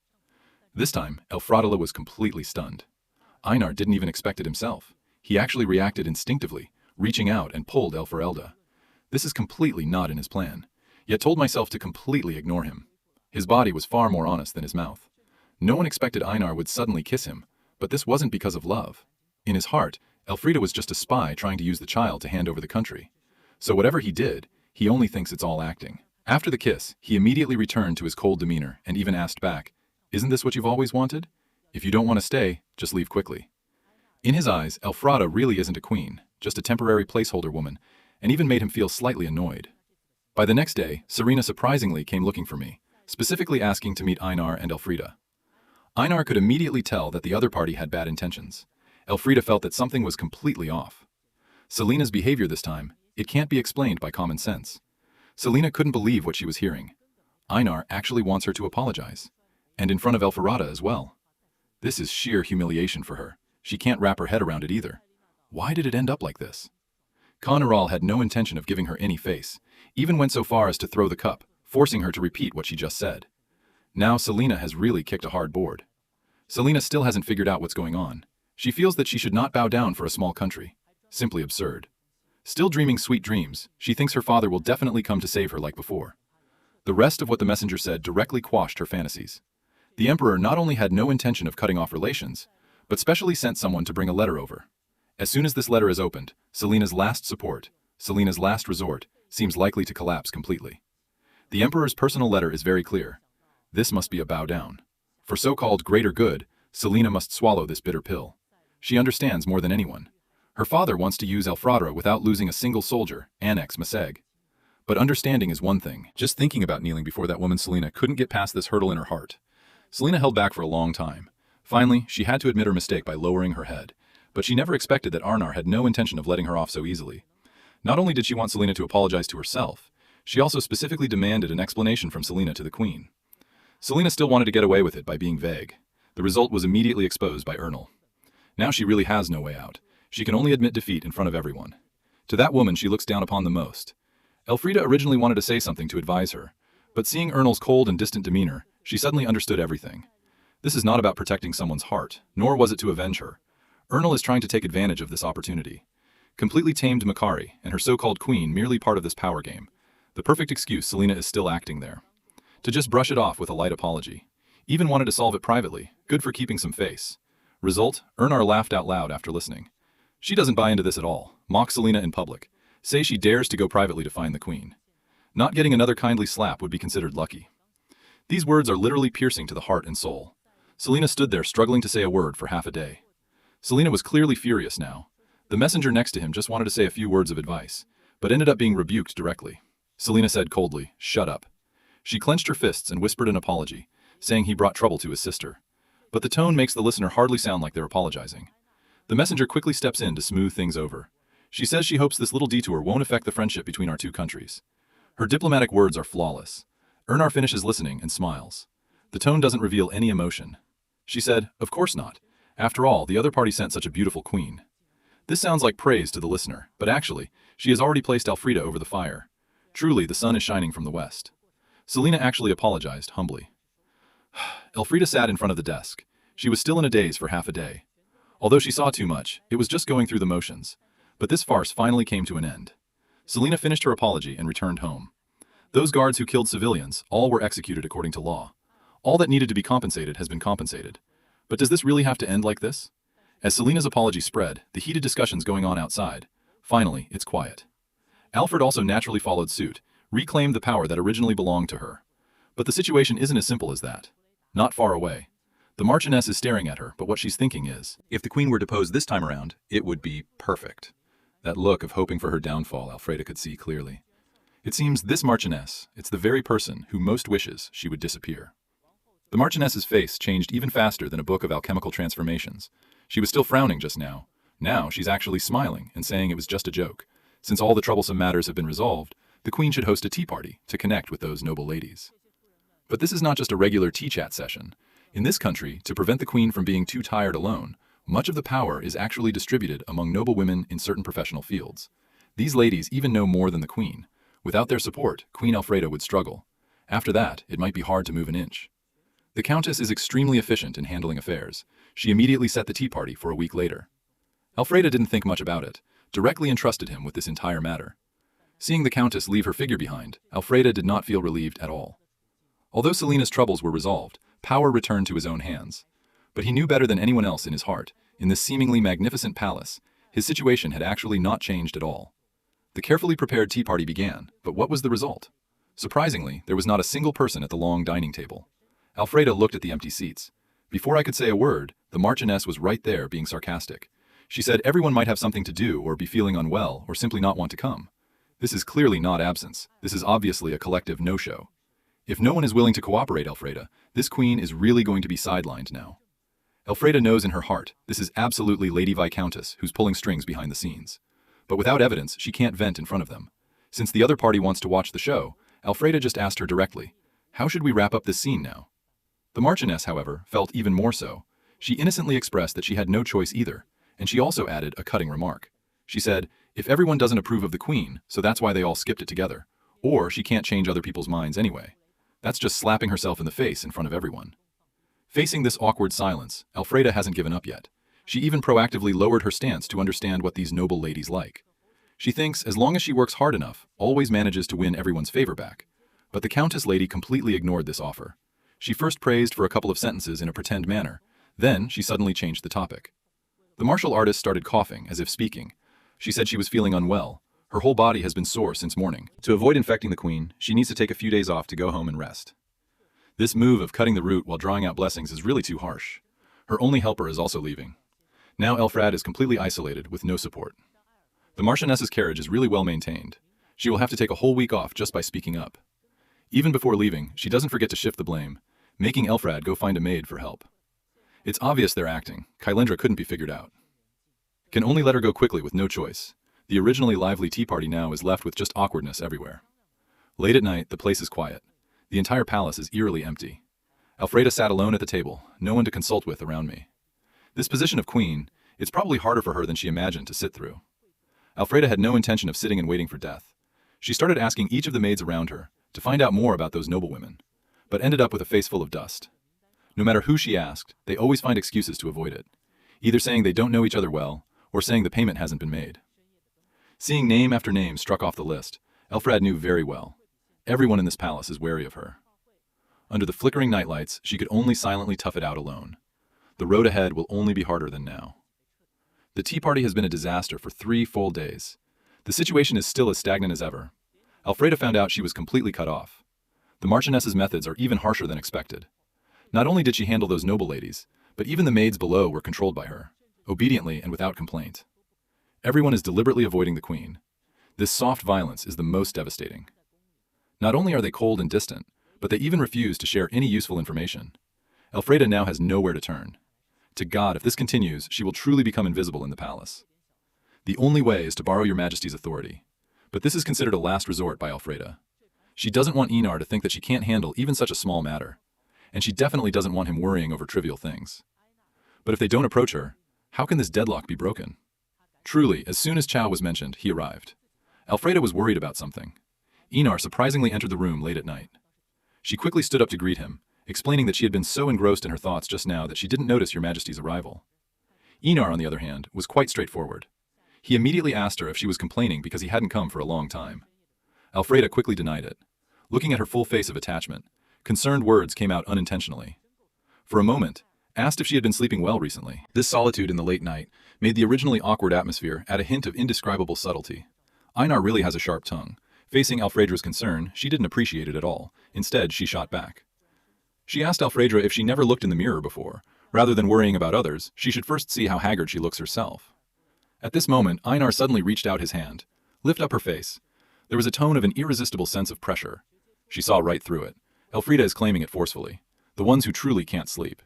This time, Elfradalo was completely stunned. Einar didn't even expect it himself. He actually reacted instinctively, reaching out and pulled Elferelda. This is completely not in his plan, yet told myself to completely ignore him. His body was far more honest than his mouth. No one expected Einar would suddenly kiss him, but this wasn't because of love. In his heart, Elfrida was just a spy trying to use the child to hand over the country. So whatever he did, he only thinks it's all acting. After the kiss, he immediately returned to his cold demeanor and even asked back, isn't this what you've always wanted? If you don't want to stay, just leave quickly. In his eyes, Elfrada really isn't a queen, just a temporary placeholder woman, and even made him feel slightly annoyed. By the next day, Serena surprisingly came looking for me, specifically asking to meet Einar and Elfrida. Einar could immediately tell that the other party had bad intentions. Elfrida felt that something was completely off. Selena's behavior this time, it can't be explained by common sense. Selena couldn't believe what she was hearing. Einar actually wants her to apologize. And in front of Elfrida as well. This is sheer humiliation for her. She can't wrap her head around it either. Why did it end up like this? Kanaral had no intention of giving her any face, even went so far as to throw the cup, forcing her to repeat what she just said. Now Selena has really kicked a hard board. Selena still hasn't figured out what's going on. She feels that she should not bow down for a small country. Simply absurd. Still dreaming sweet dreams, she thinks her father will definitely come to save her like before. The rest of what the messenger said directly quashed her fantasies. The emperor not only had no intention of cutting off relations, but specially sent someone to bring a letter over. As soon as this letter is opened, Selena's last support, Selena's last resort, seems likely to collapse completely. The emperor's personal letter is very clear. This must be a bow down. For so-called greater good, Selena must swallow this bitter pill. She understands more than anyone. Her father wants to use Elfradra without losing a single soldier, annex Maseg. But understanding is one thing. Just thinking about kneeling before that woman Selena couldn't get past this hurdle in her heart. Selena held back for a long time. Finally, she had to admit her mistake by lowering her head. But she never expected that Arnar had no intention of letting her off so easily. Not only did she want Selena to apologize to herself, she also specifically demanded an explanation from Selena to the queen. Selena still wanted to get away with it by being vague. The result was immediately exposed by Ernal. Now she really has no way out. She can only admit defeat in front of everyone. To that woman she looks down upon the most. Elfrida originally wanted to say something to advise her, but seeing Ernal's cold and distant demeanor, she suddenly understood everything. This is not about protecting someone's heart, nor was it to avenge her. Ernal is trying to take advantage of this opportunity. Completely tamed Makari, and her so-called queen merely part of this power game. The perfect excuse Selena is still acting there. To just brush it off with a light apology. Even wanted to solve it privately, good for keeping some face. Result, Ernar laughed out loud after listening. She doesn't buy into this at all, mock Selena in public, say she dares to go privately to find the queen. Not getting another kindly slap would be considered lucky. These words are literally piercing to the heart and soul. Selena stood there struggling to say a word for half a day. Selena was clearly furious now. The messenger next to him just wanted to say a few words of advice, but ended up being rebuked directly. Selena said coldly, "Shut up." She clenched her fists and whispered an apology, saying he brought trouble to his sister. But the tone makes the listener hardly sound like they're apologizing. The messenger quickly steps in to smooth things over. She says she hopes this little detour won't affect the friendship between our two countries. Her diplomatic words are flawless. Ernar finishes listening and smiles. The tone doesn't reveal any emotion. She said, "Of course not. After all, the other party sent such a beautiful queen." This sounds like praise to the listener, but actually, she has already placed Elfrida over the fire. Truly, the sun is shining from the west. Selina actually apologized, humbly. Elfrida sat in front of the desk. She was still in a daze for half a day. Although she saw too much, it was just going through the motions. But this farce finally came to an end. Selina finished her apology and returned home. Those guards who killed civilians, all were executed according to law. All that needed to be compensated has been compensated. But does this really have to end like this? As Selina's apology spread, the heated discussions going on outside, finally, it's quiet. Alfred also naturally followed suit, reclaimed the power that originally belonged to her. But the situation isn't as simple as that. Not far away. The Marchioness is staring at her, but what she's thinking is, if the queen were deposed this time around, it would be perfect. That look of hoping for her downfall Elfrida could see clearly. It seems this Marchioness, it's the very person who most wishes she would disappear. The Marchioness's face changed even faster than a book of alchemical transformations. She was still frowning just now. Now she's actually smiling and saying it was just a joke. Since all the troublesome matters have been resolved, the queen should host a tea party to connect with those noble ladies. But this is not just a regular tea chat session. In this country, to prevent the queen from being too tired alone, much of the power is actually distributed among noble women in certain professional fields. These ladies even know more than the queen. Without their support, Queen Elfrida would struggle. After that, it might be hard to move an inch. The Countess is extremely efficient in handling affairs. She immediately set the tea party for a week later. Elfrida didn't think much about it, directly entrusted him with this entire matter. Seeing the Countess leave her figure behind, Elfrida did not feel relieved at all. Although Selina's troubles were resolved, power returned to his own hands. But he knew better than anyone else in his heart, in this seemingly magnificent palace, his situation had actually not changed at all. The carefully prepared tea party began, but what was the result? Surprisingly, there was not a single person at the long dining table. Elfrida looked at the empty seats. Before I could say a word, the Marchioness was right there being sarcastic. She said everyone might have something to do or be feeling unwell or simply not want to come. This is clearly not absence. This is obviously a collective no-show. If no one is willing to cooperate, Elfrida, this queen is really going to be sidelined now. Elfrida knows in her heart this is absolutely Lady Viscountess who's pulling strings behind the scenes. But without evidence, she can't vent in front of them. Since the other party wants to watch the show, Elfrida just asked her directly, "How should we wrap up this scene now?" The Marchioness, however, felt even more so. She innocently expressed that she had no choice either, and she also added a cutting remark. She said, if everyone doesn't approve of the queen, so that's why they all skipped it together. Or she can't change other people's minds anyway. That's just slapping herself in the face in front of everyone. Facing this awkward silence, Elfrida hasn't given up yet. She even proactively lowered her stance to understand what these noble ladies like. She thinks as long as she works hard enough, always manages to win everyone's favor back. But the Countess lady completely ignored this offer. She first praised for a couple of sentences in a pretend manner. Then she suddenly changed the topic. The martial artist started coughing as if speaking. She said she was feeling unwell. Her whole body has been sore since morning. To avoid infecting the queen, she needs to take a few days off to go home and rest. This move of cutting the root while drawing out blessings is really too harsh. Her only helper is also leaving. Now Elfrad is completely isolated with no support. The Marchioness's carriage is really well maintained. She will have to take a whole week off just by speaking up. Even before leaving, she doesn't forget to shift the blame, making Elfrad go find a maid for help. It's obvious they're acting. Kylindra couldn't be figured out. Can only let her go quickly with no choice. The originally lively tea party now is left with just awkwardness everywhere. Late at night, the place is quiet. The entire palace is eerily empty. Elfrida sat alone at the table, no one to consult with around me. This position of queen, it's probably harder for her than she imagined to sit through. Elfrida had no intention of sitting and waiting for death. She started asking each of the maids around her to find out more about those noble women, but ended up with a face full of dust. No matter who she asked, they always find excuses to avoid it, either saying they don't know each other well, or saying the payment hasn't been made. Seeing name after name struck off the list, Elfrad knew very well. Everyone in this palace is wary of her. Under the flickering nightlights, she could only silently tough it out alone. The road ahead will only be harder than now. The tea party has been a disaster for 3 full days. The situation is still as stagnant as ever. Elfrida found out she was completely cut off. The Marchioness's methods are even harsher than expected. Not only did she handle those noble ladies, but even the maids below were controlled by her, obediently and without complaint. Everyone is deliberately avoiding the queen. This soft violence is the most devastating. Not only are they cold and distant, but they even refuse to share any useful information. Elfrida now has nowhere to turn. To God, if this continues, she will truly become invisible in the palace. The only way is to borrow your majesty's authority. But this is considered a last resort by Elfrida. She doesn't want Einar to think that she can't handle even such a small matter. And she definitely doesn't want him worrying over trivial things. But if they don't approach her, how can this deadlock be broken? Truly, as soon as Chow was mentioned, he arrived. Elfrida was worried about something. Einar surprisingly entered the room late at night. She quickly stood up to greet him, explaining that she had been so engrossed in her thoughts just now that she didn't notice your majesty's arrival. Einar, on the other hand, was quite straightforward. He immediately asked her if she was complaining because he hadn't come for a long time. Elfrida quickly denied it. Looking at her full face of attachment, concerned words came out unintentionally. For a moment, asked if she had been sleeping well recently. This solitude in the late night made the originally awkward atmosphere add a hint of indescribable subtlety. Einar really has a sharp tongue. Facing Elfrida's concern, she didn't appreciate it at all. Instead, she shot back. She asked Elfrida if she never looked in the mirror before. Rather than worrying about others, she should first see how haggard she looks herself. At this moment, Einar suddenly reached out his hand. Lift up her face. There was a tone of an irresistible sense of pressure. She saw right through it. Elfrida is claiming it forcefully. The ones who truly can't sleep.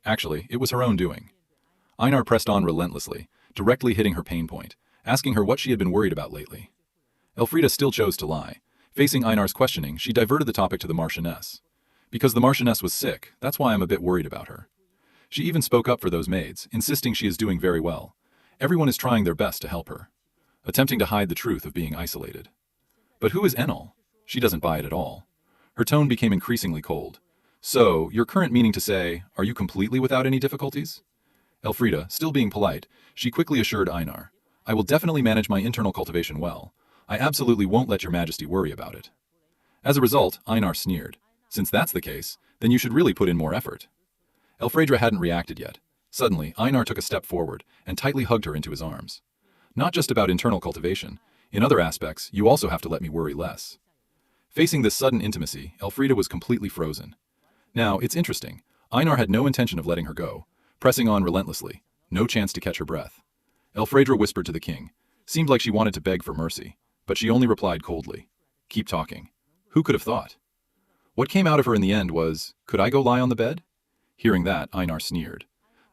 Actually, it was her own doing. Einar pressed on relentlessly, directly hitting her pain point, asking her what she had been worried about lately. Elfrida still chose to lie. Facing Einar's questioning, she diverted the topic to the Marchioness. Because the Marchioness was sick, that's why I'm a bit worried about her. She even spoke up for those maids, insisting she is doing very well. Everyone is trying their best to help her, attempting to hide the truth of being isolated. But who is Enel? She doesn't buy it at all. Her tone became increasingly cold. So, your current meaning to say, are you completely without any difficulties? Elfrida, still being polite, she quickly assured Einar, I will definitely manage my internal cultivation well. I absolutely won't let your majesty worry about it. As a result, Einar sneered. Since that's the case, then you should really put in more effort. Elfrida hadn't reacted yet. Suddenly, Einar took a step forward and tightly hugged her into his arms. Not just about internal cultivation. In other aspects, you also have to let me worry less. Facing this sudden intimacy, Elfrida was completely frozen. Now, it's interesting. Einar had no intention of letting her go, pressing on relentlessly. No chance to catch her breath. Elfrida whispered to the king. Seemed like she wanted to beg for mercy, but she only replied coldly. Keep talking. Who could have thought? What came out of her in the end was, could I go lie on the bed? Hearing that, Einar sneered.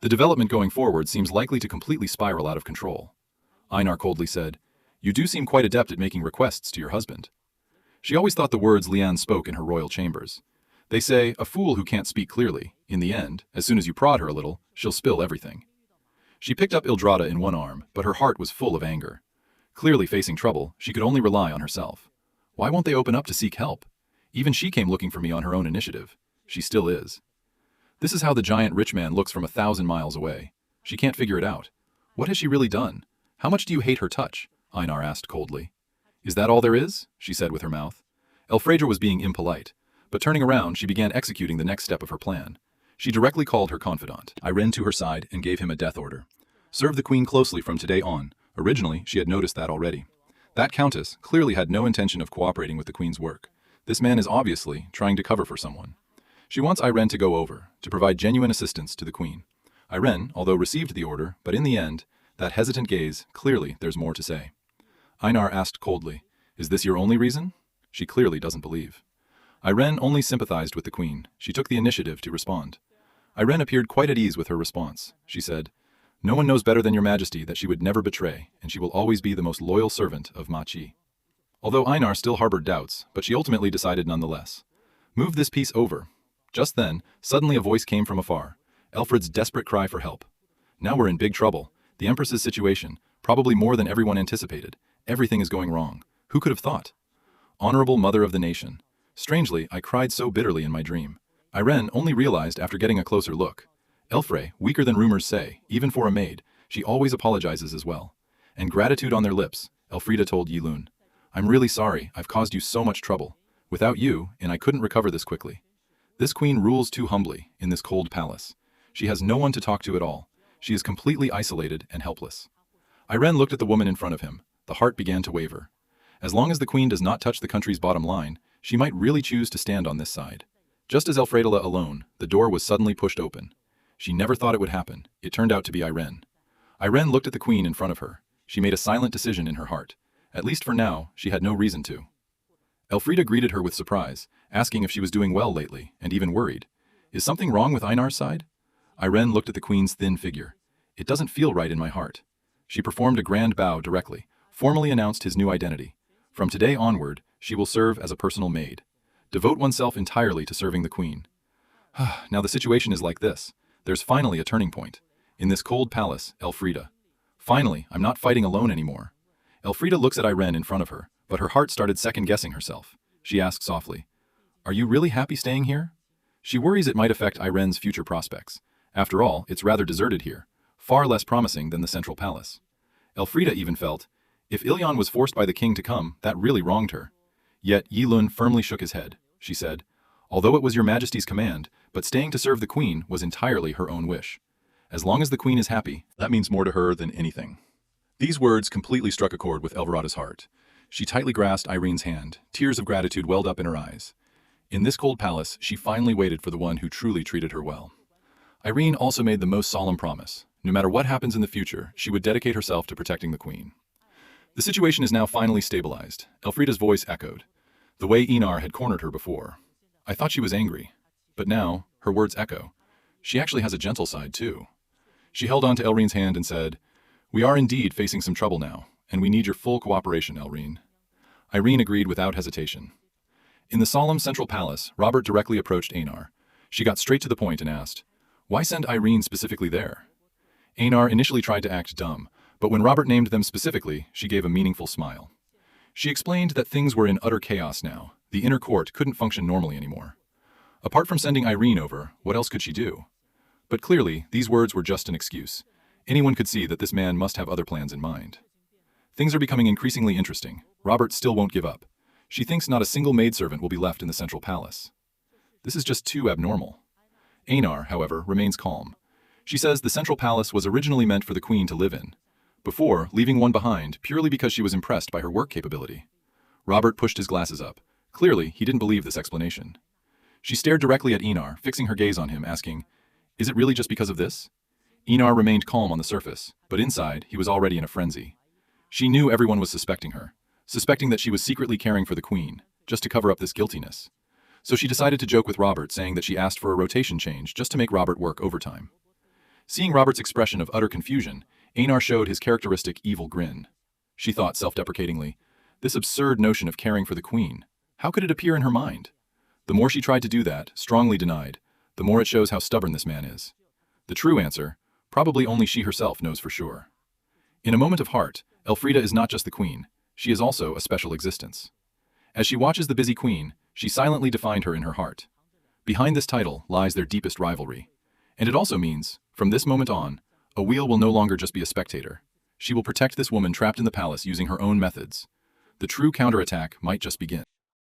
The development going forward seems likely to completely spiral out of control. Einar coldly said, You do seem quite adept at making requests to your husband. She always thought the words Liane spoke in her royal chambers. They say, a fool who can't speak clearly, in the end, as soon as you prod her a little, she'll spill everything. She picked up Ildrada in one arm, but her heart was full of anger. Clearly facing trouble, she could only rely on herself. Why won't they open up to seek help? Even she came looking for me on her own initiative. She still is. This is how the giant rich man looks from 1,000 miles away. She can't figure it out. What has she really done? How much do you hate her touch? Einar asked coldly. Is that all there is? She said with her mouth. Elfrida was being impolite, but turning around, she began executing the next step of her plan. She directly called her confidant. I ran to her side and gave him a death order. Serve the queen closely from today on. Originally, she had noticed that already. That countess clearly had no intention of cooperating with the queen's work. This man is obviously trying to cover for someone. She wants Irene to go over, to provide genuine assistance to the queen. Irene, although received the order, but in the end, that hesitant gaze, clearly there's more to say. Einar asked coldly, Is this your only reason? She clearly doesn't believe. Irene only sympathized with the queen. She took the initiative to respond. Irene appeared quite at ease with her response. She said, No one knows better than your majesty that she would never betray, and she will always be the most loyal servant of Ma Chi. Although Einar still harbored doubts, but she ultimately decided nonetheless. Move this piece over. Just then, suddenly a voice came from afar. Elfred's desperate cry for help. Now we're in big trouble. The Empress's situation, probably more than everyone anticipated. Everything is going wrong. Who could have thought? Honorable mother of the nation. Strangely, I cried so bitterly in my dream. Irene only realized after getting a closer look. Elfre, weaker than rumors say, even for a maid, she always apologizes as well. And gratitude on their lips, Elfrida told Yilun. I'm really sorry, I've caused you so much trouble. Without you, and I couldn't recover this quickly. This queen rules too humbly, in this cold palace. She has no one to talk to at all. She is completely isolated and helpless. Irene looked at the woman in front of him. The heart began to waver. As long as the queen does not touch the country's bottom line, she might really choose to stand on this side. Just as Elfredela alone, the door was suddenly pushed open. She never thought it would happen. It turned out to be Irene. Irene looked at the queen in front of her. She made a silent decision in her heart. At least for now, she had no reason to. Elfrida greeted her with surprise, asking if she was doing well lately, and even worried. Is something wrong with Einar's side? Irene looked at the queen's thin figure. It doesn't feel right in my heart. She performed a grand bow directly, formally announced his new identity. From today onward, she will serve as a personal maid. Devote oneself entirely to serving the queen. Now the situation is like this. There's finally a turning point. In this cold palace, Elfrida. Finally, I'm not fighting alone anymore. Elfrida looks at Irene in front of her, but her heart started second-guessing herself. She asks softly, "Are you really happy staying here?" She worries it might affect Irene's future prospects. After all, it's rather deserted here, far less promising than the central palace. Elfrida even felt, if Ilyon was forced by the king to come, that really wronged her. Yet Yilun firmly shook his head. She said, "Although it was your majesty's command, but staying to serve the queen was entirely her own wish. As long as the queen is happy, that means more to her than anything." These words completely struck a chord with Elverada's heart. She tightly grasped Irene's hand. Tears of gratitude welled up in her eyes. In this cold palace, she finally waited for the one who truly treated her well. Irene also made the most solemn promise. No matter what happens in the future, she would dedicate herself to protecting the queen. The situation is now finally stabilized. Elfrida's voice echoed. The way Einar had cornered her before. I thought she was angry. But now, her words echo. She actually has a gentle side, too. She held on to Elrine's hand and said, "We are indeed facing some trouble now, and we need your full cooperation, Elrine." Irene agreed without hesitation. In the solemn central palace, Robert directly approached Einar. She got straight to the point and asked, "Why send Irene specifically there?" Einar initially tried to act dumb, but when Robert named them specifically, she gave a meaningful smile. She explained that things were in utter chaos now. The inner court couldn't function normally anymore. Apart from sending Irene over, what else could she do? But clearly, these words were just an excuse. Anyone could see that this man must have other plans in mind. Things are becoming increasingly interesting. Robert still won't give up. She thinks not a single maidservant will be left in the central palace. This is just too abnormal. Einar, however, remains calm. She says the central palace was originally meant for the queen to live in, before leaving one behind purely because she was impressed by her work capability. Robert pushed his glasses up. Clearly, he didn't believe this explanation. She stared directly at Einar, fixing her gaze on him, asking, "Is it really just because of this?" Einar remained calm on the surface, but inside, he was already in a frenzy. She knew everyone was suspecting her, suspecting that she was secretly caring for the queen, just to cover up this guiltiness. So she decided to joke with Robert, saying that she asked for a rotation change just to make Robert work overtime. Seeing Robert's expression of utter confusion, Einar showed his characteristic evil grin. She thought self-deprecatingly, this absurd notion of caring for the queen, how could it appear in her mind? The more she tried to do that, strongly denied, the more it shows how stubborn this man is. The true answer, probably only she herself knows for sure. In a moment of heart, Elfrida is not just the queen, she is also a special existence. As she watches the busy queen, she silently defined her in her heart. Behind this title lies their deepest rivalry. And it also means, from this moment on, a wheel will no longer just be a spectator. She will protect this woman trapped in the palace using her own methods. The true counterattack might just begin.